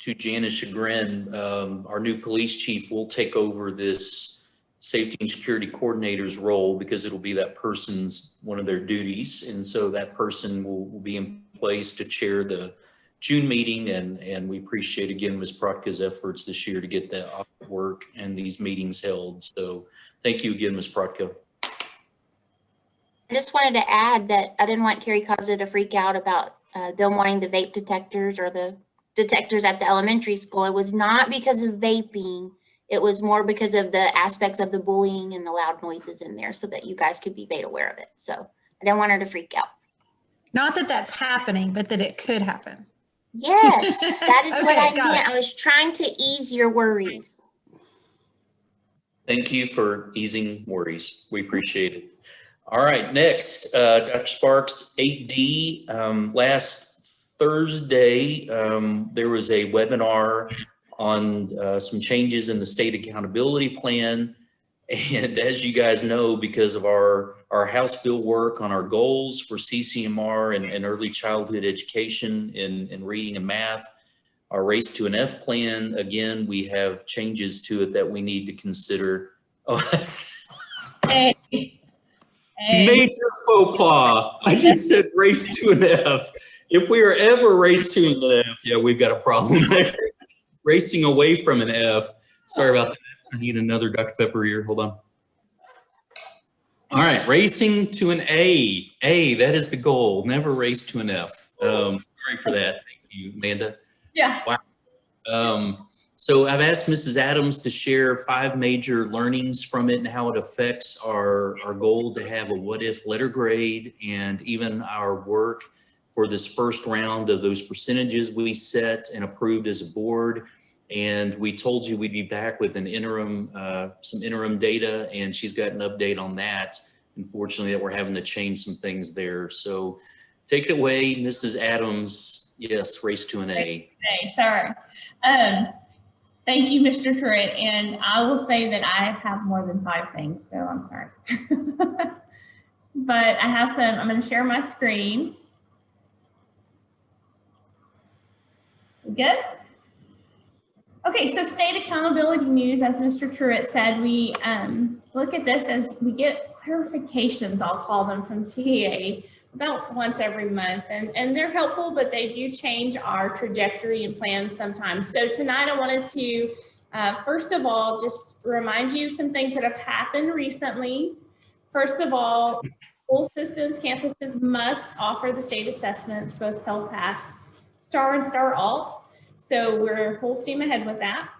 to Jana's chagrin, our new police chief will take over this safety and security coordinator's role because it'll be that person's one of their duties. And so that person will be in place to chair the June meeting. And we appreciate again, Ms. Protka's efforts this year to get that work and these meetings held. So thank you again, Ms. Protka. I just wanted to add that I didn't want Carrie Causa to freak out about them wanting the vape detectors or the detectors at the elementary school. It was not because of vaping. It was more because of the aspects of the bullying and the loud noises in there, so that you guys could be made aware of it. So I didn't want her to freak out. Not that that's happening, but that it could happen. Yes, that is what I got meant. I was trying to ease your worries. Thank you for easing worries. We appreciate it. All right, next, Dr. Sparks, 8D. Last Thursday, there was a webinar on some changes in the state accountability plan. And as you guys know, because of our House bill work on our goals for CCMR and early childhood education in reading and math, our Race to an F plan, again, we have changes to it that we need to consider. Major faux pas. I just said race to an F. If we are ever race to an F, yeah, we've got a problem there. Racing away from an F. Sorry about that. I need another Dr. Pepper here. Hold on. All right, racing to an A. A, that is the goal. Never race to an F. Sorry for that. Thank you, Amanda. Yeah. Wow. So I've asked Mrs. Adams to share 5 major learnings from it and how it affects our goal to have a what if letter grade, and even our work for this first round of those percentages we set and approved as a board. And we told you we'd be back with an interim, some interim data, and she's got an update on that. Unfortunately, that we're having to change some things there. So take it away, Mrs. Adams. Yes, race to an A. Sorry. Thank you, Mr. Truitt. And I will say that I have more than 5 things, so I'm sorry. But I have some, I'm going to share my screen. Good? Okay, so state accountability news, as Mr. Truitt said, we look at this as we get clarifications, I'll call them, from TEA about once every month. And they're helpful, but they do change our trajectory and plans sometimes. So tonight I wanted to, first of all, just remind you some things that have happened recently. First of all, school systems, campuses must offer the state assessments, both TELPAS, STAR and STAR Alt. So we're full steam ahead with that.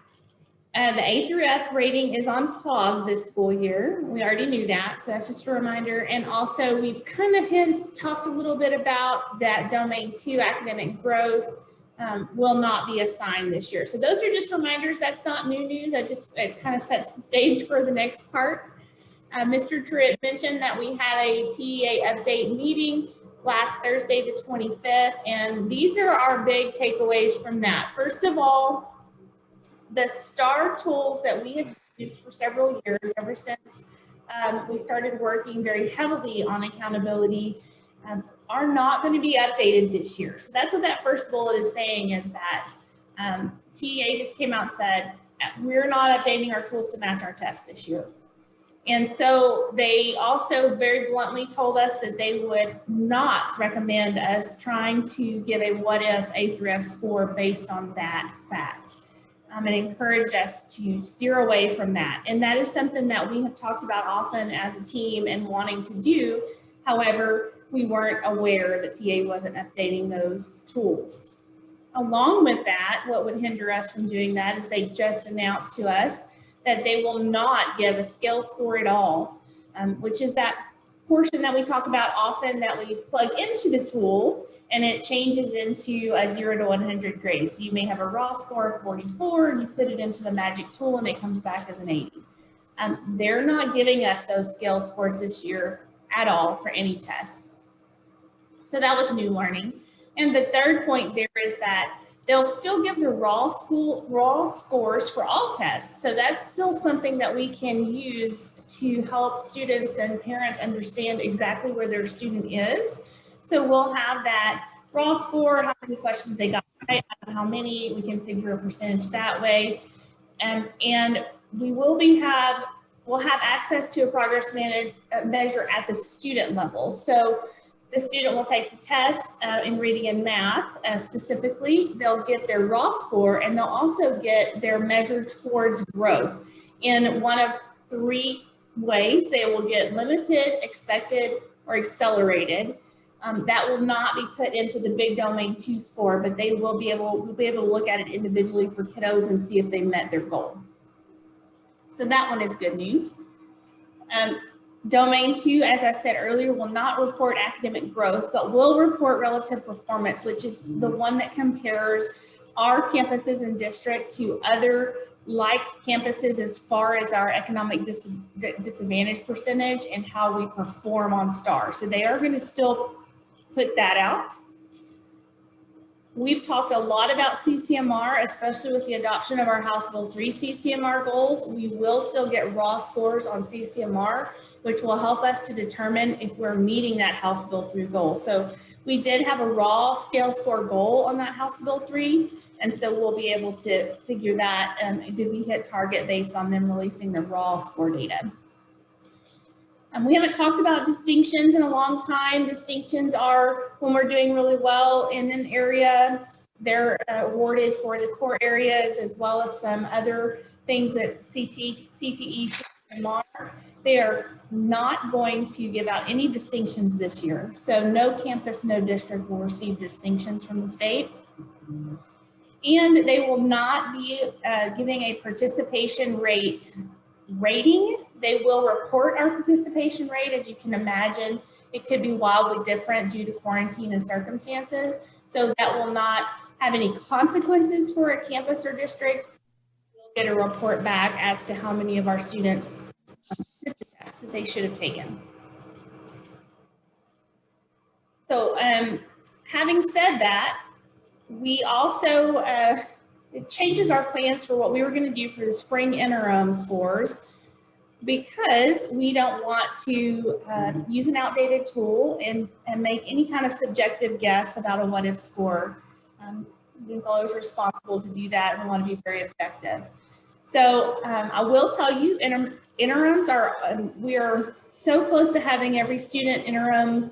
The A through F rating is on pause this school year. We already knew that, so that's just a reminder. And also we've kind of talked a little bit about that domain 2 academic growth will not be assigned this year. So those are just reminders. That's not new news. It kind of sets the stage for the next part. Mr. Truitt mentioned that we had a TEA update meeting last Thursday, the 25th, and these are our big takeaways from that. First of all, the STAR tools that we have used for several years, ever since we started working very heavily on accountability, are not going to be updated this year. So that's what that first bullet is saying, is that TEA just came out and said, we're not updating our tools to match our tests this year. And so they also very bluntly told us that they would not recommend us trying to give a what if A through F score based on that fact. And encouraged us to steer away from that. And that is something that we have talked about often as a team and wanting to do. However, we weren't aware that TA wasn't updating those tools. Along with that, what would hinder us from doing that is they just announced to us that they will not give a scale score at all, which is that portion that we talk about often that we plug into the tool and it changes into a 0 to 100 grade. So you may have a raw score of 44 and you put it into the magic tool and it comes back as an 80. They're not giving us those scale scores this year at all for any test. So that was new learning. And the third point there is that they'll still give the raw scores for all tests. So that's still something that we can use to help students and parents understand exactly where their student is. So we'll have that raw score, how many questions they got right, how many, we can figure a percentage that way. And we will we'll have access to a progress measure at the student level. So the student will take the test in reading and math specifically. They'll get their raw score and they'll also get their measure towards growth in one of 3 ways. They will get limited, expected, or accelerated. That will not be put into the big domain 2 score, but they will be able to look at it individually for kiddos and see if they met their goal. So that one is good news. Domain 2, as I said earlier, will not report academic growth, but will report relative performance, which is the one that compares our campuses and district to other like campuses as far as our economic disadvantage percentage and how we perform on STAR. So they are going to still put that out. We've talked a lot about CCMR, especially with the adoption of our House Bill 3 CCMR goals. We will still get raw scores on CCMR, which will help us to determine if we're meeting that House Bill 3 goal. So we did have a raw scale score goal on that House Bill 3, and so we'll be able to figure that, did we hit target based on them releasing the raw score data. We haven't talked about distinctions in a long time. Distinctions are when we're doing really well in an area, they're awarded for the core areas as well as some other things that CTE, CCMR. They are not going to give out any distinctions this year. So no campus, no district will receive distinctions from the state. And they will not be giving a participation rate rating. They will report our participation rate. As you can imagine, it could be wildly different due to quarantine and circumstances. So that will not have any consequences for a campus or district. We'll get a report back as to how many of our students took the test that they should have taken. So having said that, we also it changes our plans for what we were going to do for the spring interim scores, because we don't want to use an outdated tool and make any kind of subjective guess about a what if score. We're always responsible to do that, and we want to be very objective. So I will tell you, interims are, we are so close to having every student interim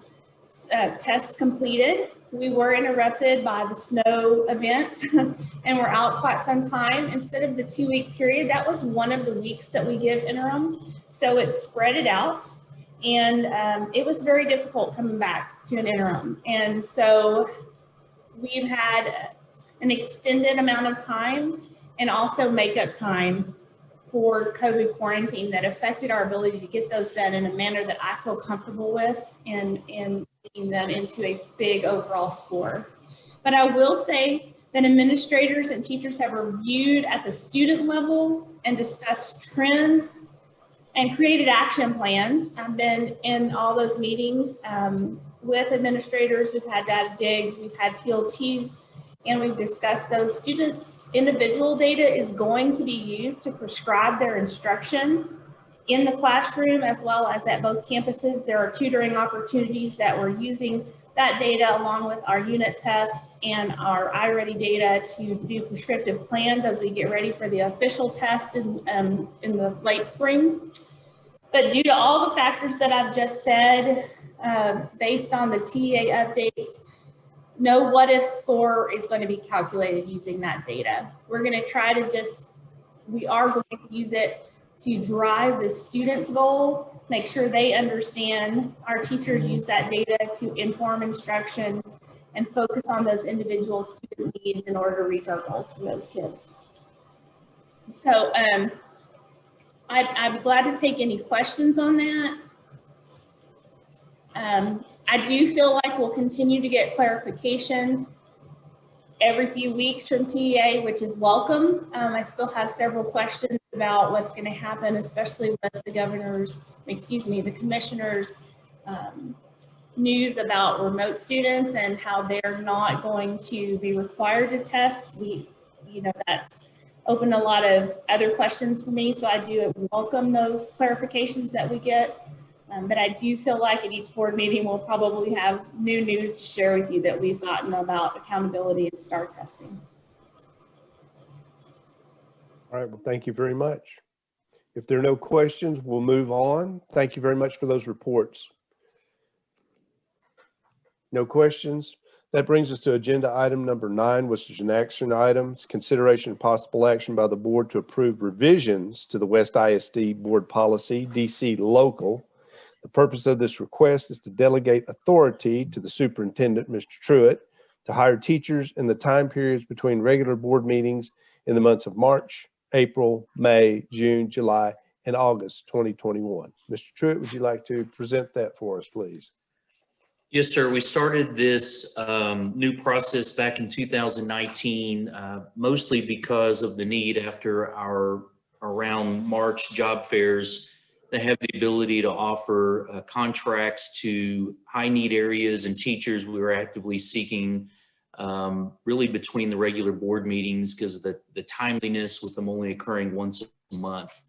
test completed. We were interrupted by the snow event and we're out quite some time. Instead of the 2-week period, that was one of the weeks that we give interim. So it spread it out, and it was very difficult coming back to an interim. And so we've had an extended amount of time and also makeup time for COVID quarantine that affected our ability to get those done in a manner that I feel comfortable with and getting them into a big overall score. But I will say that administrators and teachers have reviewed at the student level and discussed trends and created action plans. I've been in all those meetings with administrators. We've had data digs, we've had PLTs, and we've discussed those. Students' individual data is going to be used to prescribe their instruction in the classroom as well as at both campuses. There are tutoring opportunities that we're using that data along with our unit tests and our iReady data to do prescriptive plans as we get ready for the official test in the late spring. But due to all the factors that I've just said, based on the TEA updates, no what if score is going to be calculated using that data. We're going to try to we are going to use it to drive the student's goal, make sure they understand. Our teachers use that data to inform instruction and focus on those individual student needs in order to reach our goals for those kids. So I'd be glad to take any questions on that. I do feel like we'll continue to get clarification every few weeks from TEA, which is welcome. I still have several questions about what's going to happen, especially with the the commissioner's news about remote students and how they're not going to be required to test. That's opened a lot of other questions for me, so I do welcome those clarifications that we get. But I do feel like at each board meeting, we'll probably have new news to share with you that we've gotten about accountability and STAR testing. All right, well, thank you very much. If there are no questions, we'll move on. Thank you very much for those reports. No questions. That brings us to agenda item number 9, which is an action items, consideration and possible action by the board to approve revisions to the West ISD board policy, DC local. The purpose of this request is to delegate authority to the superintendent, Mr. Truitt, to hire teachers in the time periods between regular board meetings in the months of March, April, May, June, July, and August 2021. Mr. Truitt, would you like to present that for us, please? Yes, sir. We started this new process back in 2019, mostly because of the need after our around March job fairs to have the ability to offer contracts to high need areas and teachers. We were actively seeking really between the regular board meetings because of the timeliness with them only occurring once a month.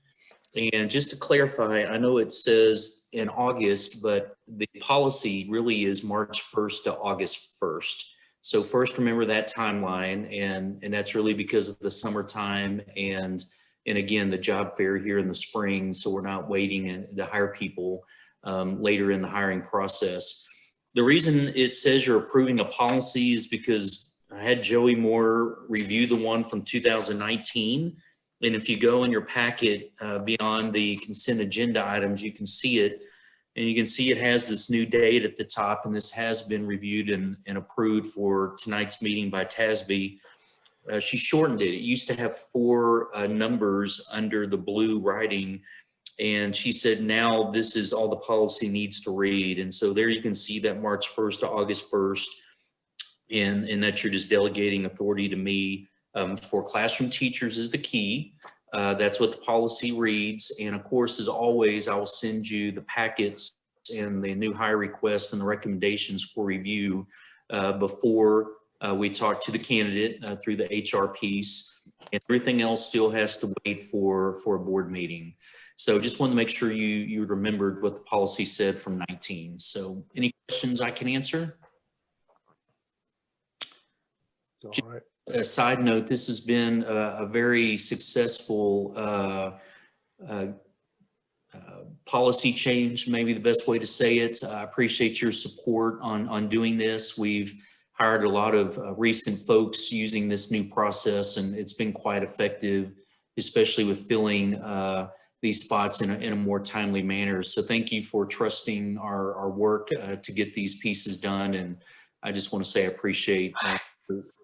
And just to clarify, I know it says in August, but the policy really is March 1st to August 1st. So first, remember that timeline, and that's really because of the summertime and again, the job fair here in the spring. So we're not waiting to hire people later in the hiring process. The reason it says you're approving a policy is because I had Joey Moore review the one from 2019. And if you go in your packet beyond the consent agenda items, you can see it. And you can see it has this new date at the top, and this has been reviewed and approved for tonight's meeting by TASB. She shortened it. It used to have 4 numbers under the blue writing. And she said, now this is all the policy needs to read. And so there you can see that March 1st to August 1st, and that you're just delegating authority to me for classroom teachers is the key. That's what the policy reads. And of course, as always, I will send you the packets and the new hire request and the recommendations for review before we talk to the candidate through the HR piece. and everything else still has to wait for a board meeting. So just wanted to make sure you remembered what the policy said from 19. So any questions I can answer? All right. A side note, this has been a very successful policy change, maybe the best way to say it. I appreciate your support on doing this. We've hired a lot of recent folks using this new process, and it's been quite effective, especially with filling these spots in a more timely manner. So thank you for trusting our work to get these pieces done. And I just want to say I appreciate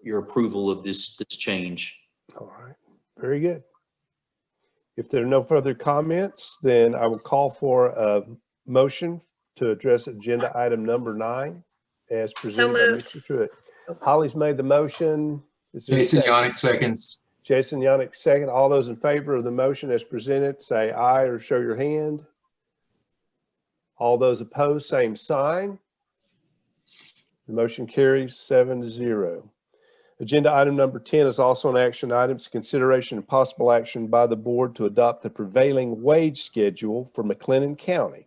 your approval of this change. All right. Very good. If there are no further comments, then I will call for a motion to address agenda item number 9 as presented by Mr. Truitt. Holly's made the motion. Jason Yannick seconds. Jason Yannick second. All those in favor of the motion as presented, say aye or show your hand. All those opposed, same sign. The motion carries 7-0. Agenda item number 10 is also an action item. It's consideration and possible action by the board to adopt the prevailing wage schedule for McLennan County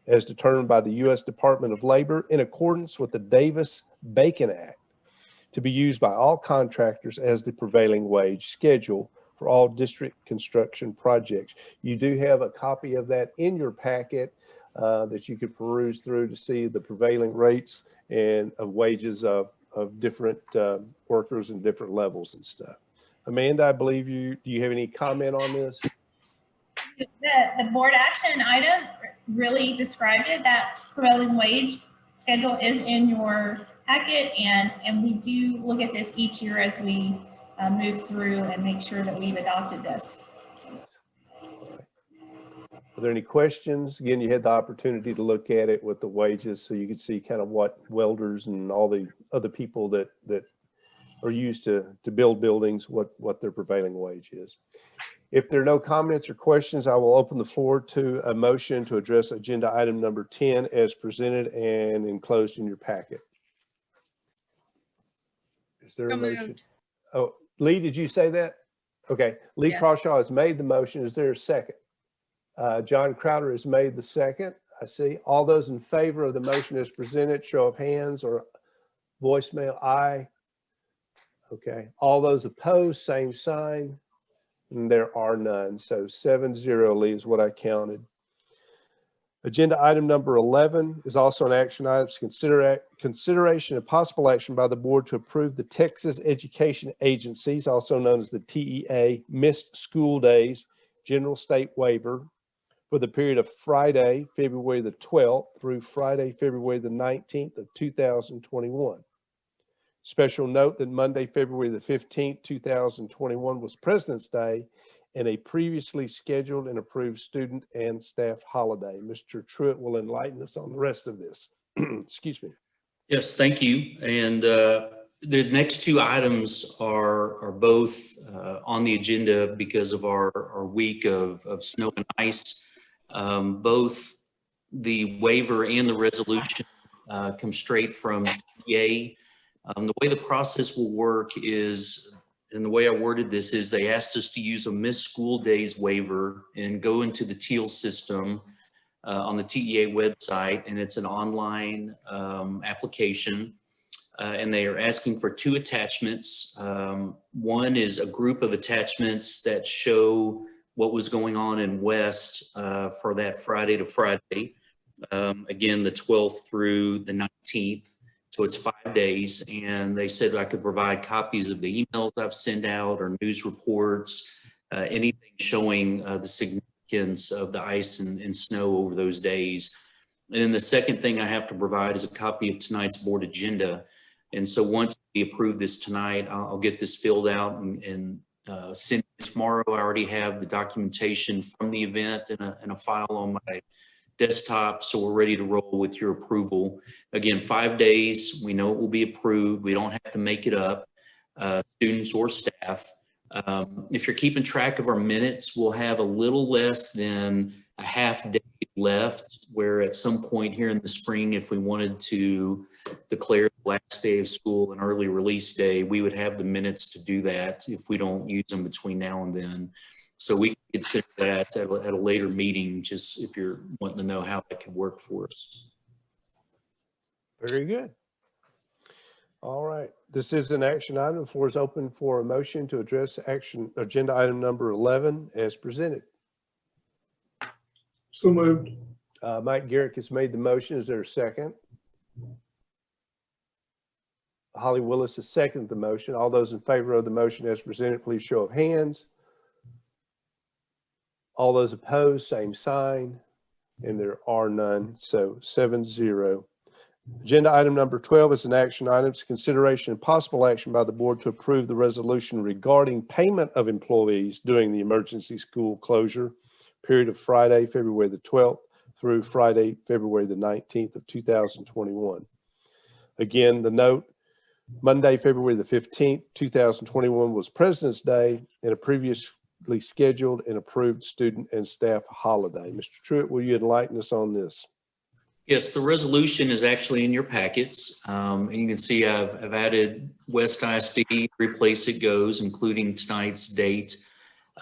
as determined by the U.S. Department of Labor in accordance with the Davis-Bacon Act, to be used by all contractors as the prevailing wage schedule for all district construction projects. You do have a copy of that in your packet that you could peruse through to see the prevailing rates and of wages of different workers and different levels and stuff. Amanda, I believe do you have any comment on this? The board action item really described it. That prevailing wage schedule is in your packet, and we do look at this each year as we move through and make sure that we've adopted this. Are there any questions? Again, you had the opportunity to look at it with the wages, so you could see kind of what welders and all the other people that are used to build buildings, what their prevailing wage is. If there are no comments or questions, I will open the floor to a motion to address agenda item number 10 as presented and enclosed in your packet. Is there a motion? Oh, Lee, did you say that? Okay, Lee Crawshaw has made the motion. Is there a second? John Crowder has made the second. I see. All those in favor of the motion as presented, show of hands or voicemail, aye. Okay. All those opposed, same sign. And there are none. So 7-0, Lee, is what I counted. Agenda item number 11 is also an action item. Consideration of possible action by the board to approve the Texas Education Agencies, also known as the TEA, missed school days general state waiver for the period of Friday, February the 12th through Friday, February the 19th of 2021. Special note that Monday, February the 15th, 2021 was President's Day and a previously scheduled and approved student and staff holiday. Mr. Truitt will enlighten us on the rest of this. Excuse me. Yes, thank you. And the next two items are both on the agenda because of our week of snow and ice. Both the waiver and the resolution come straight from TA. The way the process will work is, and the way I worded this is, they asked us to use a missed school days waiver and go into the TEAL system on the TEA website, and it's an online application. And they are asking for 2 attachments. One is a group of attachments that show what was going on in West for that Friday to Friday. Again, the 12th through the 19th. So it's 5 days. And they said I could provide copies of the emails I've sent out or news reports, anything showing the significance of the ice and snow over those days. And then the second thing I have to provide is a copy of tonight's board agenda. And so once we approve this tonight, I'll get this filled out and send it tomorrow. I already have the documentation from the event in a file on my desktop, so we're ready to roll with your approval. Again, 5 days, we know it will be approved. We don't have to make it up, students or staff. If you're keeping track of our minutes, we'll have a little less than a half day left, where at some point here in the spring, if we wanted to declare last day of school, an early release day, we would have the minutes to do that if we don't use them between now and then. So we can consider that at a later meeting, just if you're wanting to know how that could work for us. Very good. All right. This is an action item. The floor is open for a motion to address agenda item number 11 as presented. So moved. Mike Garrick has made the motion. Is there a second? Holly Willis has seconded the motion. All those in favor of the motion as presented, please show of hands. All those opposed, same sign, and there are none, so 7-0. Agenda item number 12 is an action item. It's consideration and possible action by the board to approve the resolution regarding payment of employees during the emergency school closure period of Friday, February the 12th through Friday, February the 19th of 2021. Again, the note, Monday, February the 15th, 2021 was President's Day and a previously scheduled and approved student and staff holiday. Mr. Truitt, will you enlighten us on this? Yes, the resolution is actually in your packets. And you can see I've added West ISD, every place it goes, including tonight's date.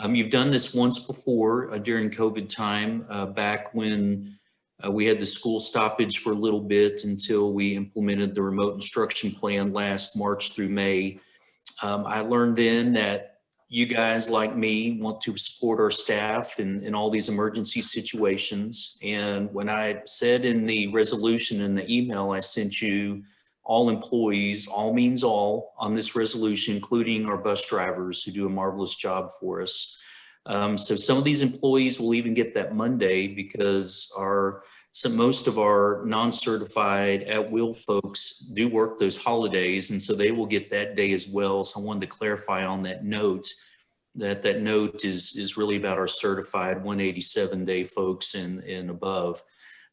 You've done this once before during COVID time, back when we had the school stoppage for a little bit until we implemented the remote instruction plan last March through May. I learned then that you guys, like me, want to support our staff in all these emergency situations. And when I said in the resolution in the email I sent you, all employees, all means all on this resolution, including our bus drivers who do a marvelous job for us. So some of these employees will even get that Monday because most of our non-certified at-will folks do work those holidays, and so they will get that day as well. So I wanted to clarify on that note that note is really about our certified 187-day folks and above.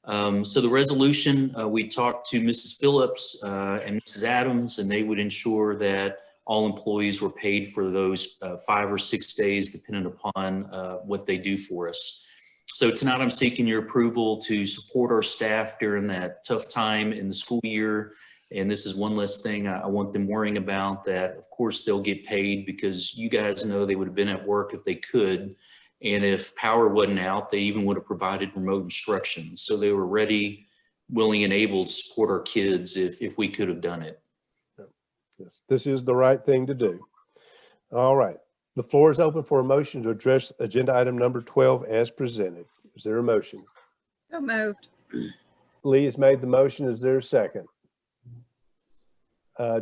So the resolution, we talked to Mrs. Phillips and Mrs. Adams, and they would ensure that all employees were paid for those 5 or 6 days, depending upon what they do for us. So tonight I'm seeking your approval to support our staff during that tough time in the school year. And this is one less thing I want them worrying about, that of course they'll get paid because you guys know they would have been at work if they could. And if power wasn't out, they even would have provided remote instruction. So they were ready, willing, and able to support our kids if we could have done it. Yes, this is the right thing to do. All right. The floor is open for a motion to address agenda item number 12 as presented. Is there a motion? So moved. Lee has made the motion. Is there a second?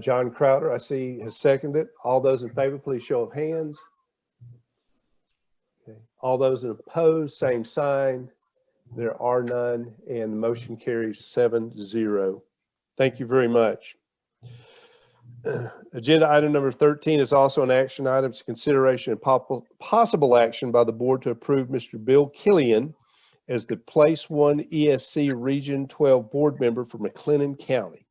John Crowder, I see, has seconded. All those in favor, please show of hands. Okay. All those opposed, same sign. There are none, and the motion carries 7-0. Thank you very much. Agenda item number 13 is also an action item. It's consideration and possible action by the board to approve Mr. Bill Killian as the Place 1 ESC Region 12 board member for McLennan County.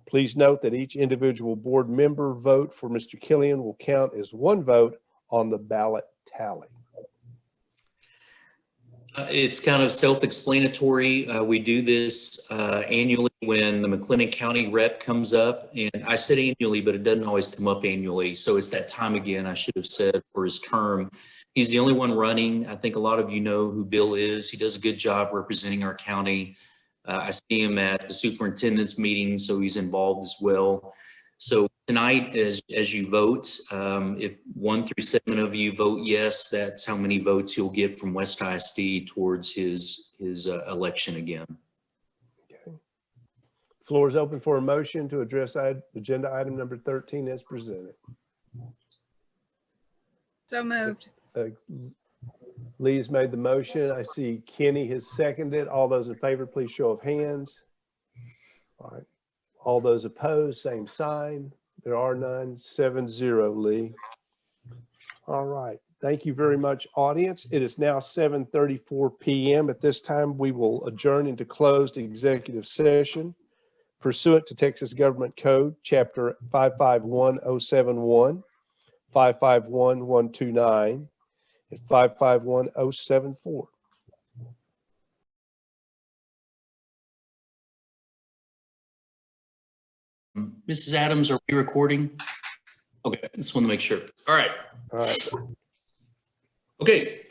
Please note that each individual board member vote for Mr. Killian will count as one vote on the ballot tally. It's kind of self-explanatory. We do this annually when the McLennan County rep comes up, and I said annually, but it doesn't always come up annually. So it's that time again, I should have said, for his term. He's the only one running. I think a lot of you know who Bill is. He does a good job representing our county. I see him at the superintendent's meeting, so he's involved as well. So tonight, as you vote, if 1 through 7 of you vote yes, that's how many votes he'll get from West ISD towards his election again. Okay. Floor is open for a motion to address agenda item number 13 as presented. So moved. Lee has made the motion. I see Kenny has seconded. All those in favor, please show of hands. All right. All those opposed, same sign. There are none. 7-0, Lee. All right. Thank you very much, audience. It is now 7:34 p.m. At this time, we will adjourn into closed executive session pursuant to Texas Government Code, Chapter 551071, 551129, and 551074. Mrs. Adams, are we recording? Okay, just want to make sure. All right. All right. Okay.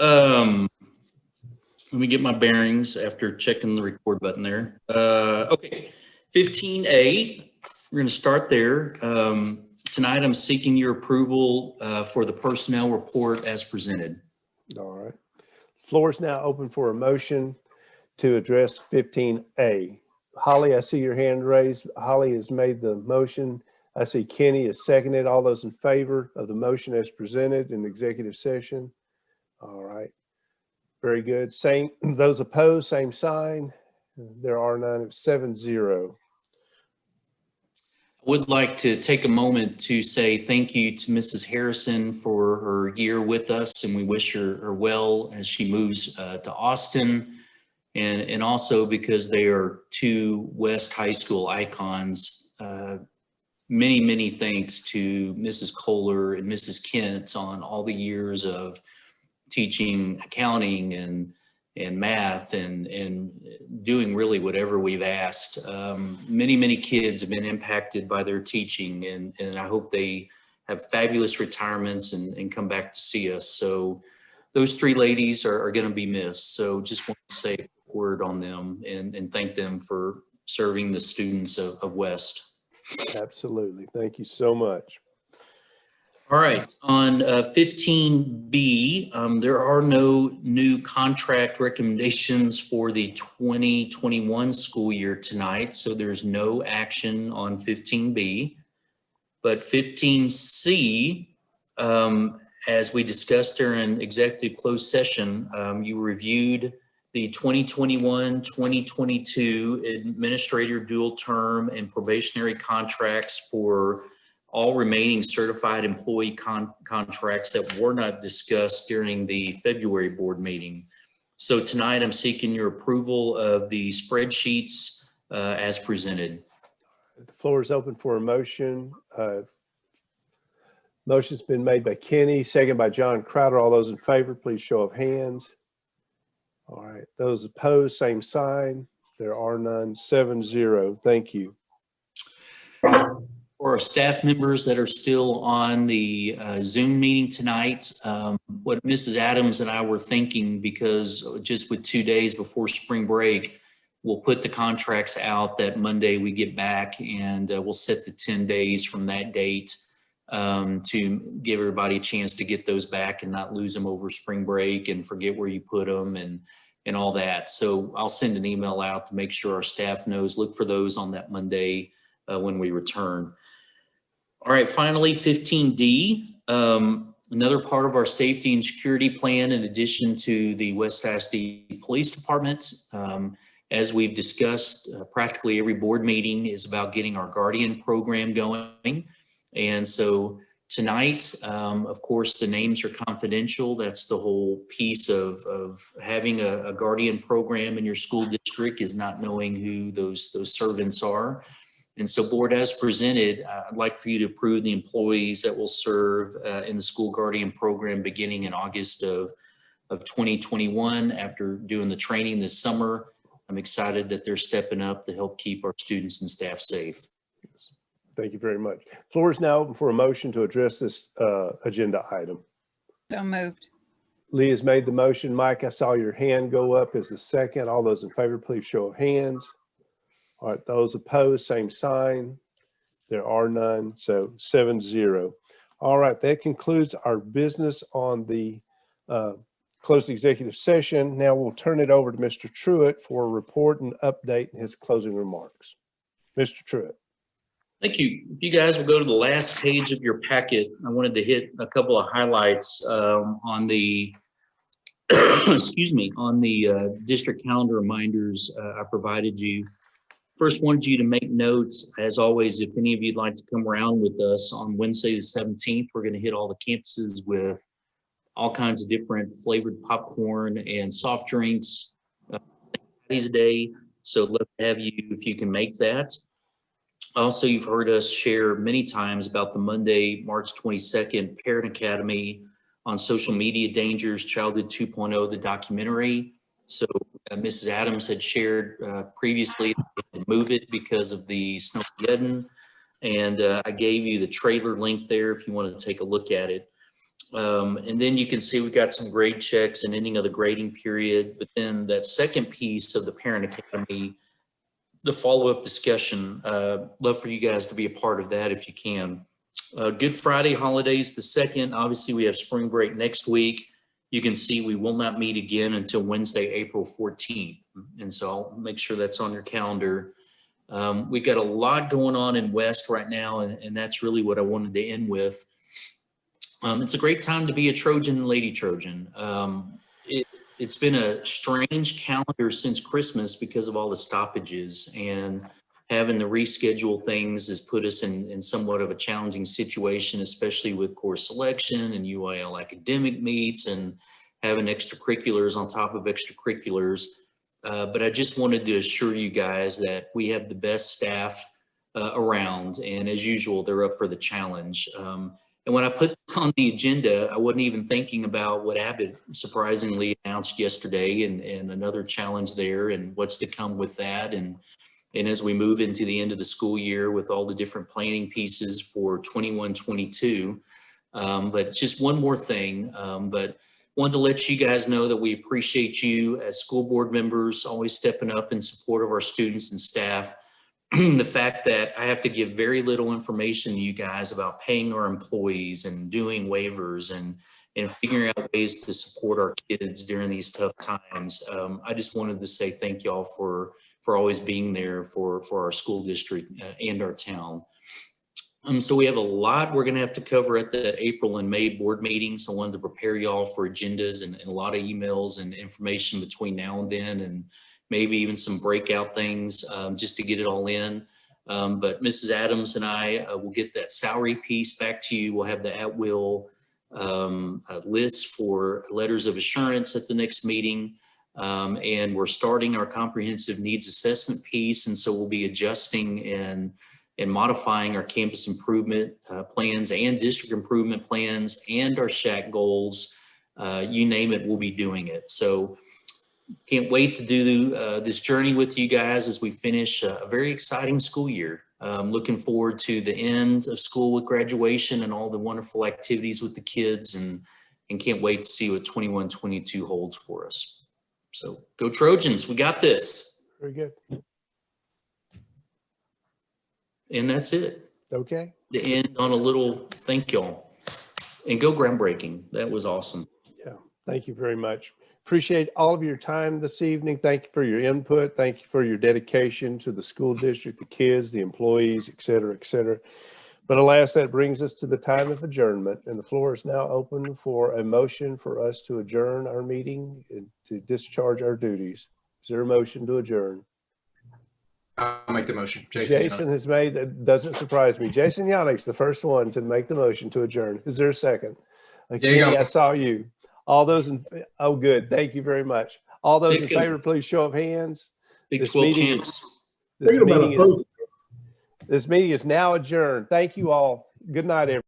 Let me get my bearings after checking the record button there. Okay, 15A, we're going to start there. Tonight, I'm seeking your approval for the personnel report as presented. All right. Floor is now open for a motion to address 15A. Holly, I see your hand raised. Holly has made the motion. I see Kenny has seconded. All those in favor of the motion as presented in executive session? All right. Very good. Same, those opposed, same sign. There are none. It's 7-0. I would like to take a moment to say thank you to Mrs. Harrison for her year with us, and we wish her well as she moves to Austin. And also because they are two West High School icons, many thanks to Mrs. Kohler and Mrs. Kent on all the years of teaching accounting and math and doing really whatever we've asked. Many kids have been impacted by their teaching, and I hope they have fabulous retirements and come back to see us. So those three ladies are going to be missed. So just want to say a word on them and thank them for serving the students of West. Absolutely. Thank you so much. All right, on 15B, there are no new contract recommendations for the 2021 school year tonight, so there's no action on 15B. But 15C, as we discussed during executive closed session, you reviewed the 2021-2022 administrator dual term and probationary contracts for all remaining certified employee contracts that were not discussed during the February board meeting. So tonight I'm seeking your approval of the spreadsheets as presented. The floor is open for a motion. Motion's been made by Kenny, second by John Crowder. All those in favor, please show of hands. All right, those opposed, same sign. There are none. 7-0. Thank you. For our staff members that are still on the Zoom meeting tonight, what Mrs. Adams and I were thinking, because just with 2 days before spring break, we'll put the contracts out that Monday we get back, and we'll set the 10 days from that date to give everybody a chance to get those back and not lose them over spring break and forget where you put them and all that. So I'll send an email out to make sure our staff knows, look for those on that Monday when we return. All right, finally, 15D, another part of our safety and security plan in addition to the West ISD Police Department. As we've discussed, practically every board meeting is about getting our Guardian program going. And so tonight, of course, the names are confidential. That's the whole piece of having a Guardian program in your school district, is not knowing who those servants are. And so board, as presented, I'd like for you to approve the employees that will serve in the school Guardian program beginning in August of 2021. After doing the training this summer, I'm excited that they're stepping up to help keep our students and staff safe. Thank you very much. Floor is now open for a motion to address this agenda item. So moved. Lee has made the motion. Mike, I saw your hand go up as the second. All those in favor, please show of hands. All right, those opposed, same sign. There are none, so 7-0. All right, that concludes our business on the closed executive session. Now we'll turn it over to Mr. Truitt for a report and update and his closing remarks. Mr. Truitt. Thank you. If you guys will go to the last page of your packet, I wanted to hit a couple of highlights on the, excuse me, on the district calendar reminders I provided you. First, wanted you to make notes, as always, if any of you'd like to come around with us on Wednesday the 17th, we're going to hit all the campuses with all kinds of different flavored popcorn and soft drinks a day. So love to have you if you can make that. Also, you've heard us share many times about the Monday, March 22nd Parent Academy on social media dangers, Childhood 2.0, the documentary. So Mrs. Adams had shared previously to move it because of the Snowmageddon. And I gave you the trailer link there if you want to take a look at it. And then you can see we've got some grade checks and ending of the grading period. But then that second piece of the Parent Academy, the follow-up discussion, love for you guys to be a part of that if you can. Good Friday holidays, the 2nd. Obviously, we have spring break next week. You can see we will not meet again until Wednesday, April 14th. And so I'll make sure that's on your calendar. We got a lot going on in West right now, and that's really what I wanted to end with. It's a great time to be a Trojan and Lady Trojan. It's been a strange calendar since Christmas because of all the stoppages, and having to reschedule things has put us in somewhat of a challenging situation, especially with course selection and UIL academic meets and having extracurriculars on top of extracurriculars. But I just wanted to assure you guys that we have the best staff around, and as usual, they're up for the challenge. And when I put this on the agenda, I wasn't even thinking about what Abbott surprisingly announced yesterday and another challenge there and what's to come with that. And as we move into the end of the school year with all the different planning pieces for 21-22. But just one more thing, but wanted to let you guys know that we appreciate you as school board members, always stepping up in support of our students and staff. The fact that I have to give very little information to you guys about paying our employees and doing waivers and figuring out ways to support our kids during these tough times. I just wanted to say thank y'all for always being there for our school district and our town. So we have a lot we're gonna have to cover at the April and May board meetings. I wanted to prepare y'all for agendas and a lot of emails and information between now and then, and maybe even some breakout things just to get it all in. But Mrs. Adams and I will get that salary piece back to you. We'll have the at-will list for letters of assurance at the next meeting. And we're starting our comprehensive needs assessment piece. And so we'll be adjusting and modifying our campus improvement plans and district improvement plans and our SHAC goals. You name it, we'll be doing it. So can't wait to do this journey with you guys as we finish a very exciting school year. Looking forward to the end of school with graduation and all the wonderful activities with the kids, and can't wait to see what 21-22 holds for us. So go Trojans, we got this. Very good. And that's it. Okay. To end on a little thank y'all. And go groundbreaking. That was awesome. Yeah, thank you very much. Appreciate all of your time this evening. Thank you for your input. Thank you for your dedication to the school district, the kids, the employees, et cetera, et cetera. But alas, that brings us to the time of adjournment, and the floor is now open for a motion for us to adjourn our meeting and to discharge our duties. Is there a motion to adjourn? I'll make the motion. Jason has made, that doesn't surprise me. Jason Yannick's the first one to make the motion to adjourn. Is there a second? Okay, I saw you. All those in, oh, good. Thank you very much. All those in favor, please show of hands. Big 12 champs. This meeting is now adjourned. Thank you all. Good night, everyone.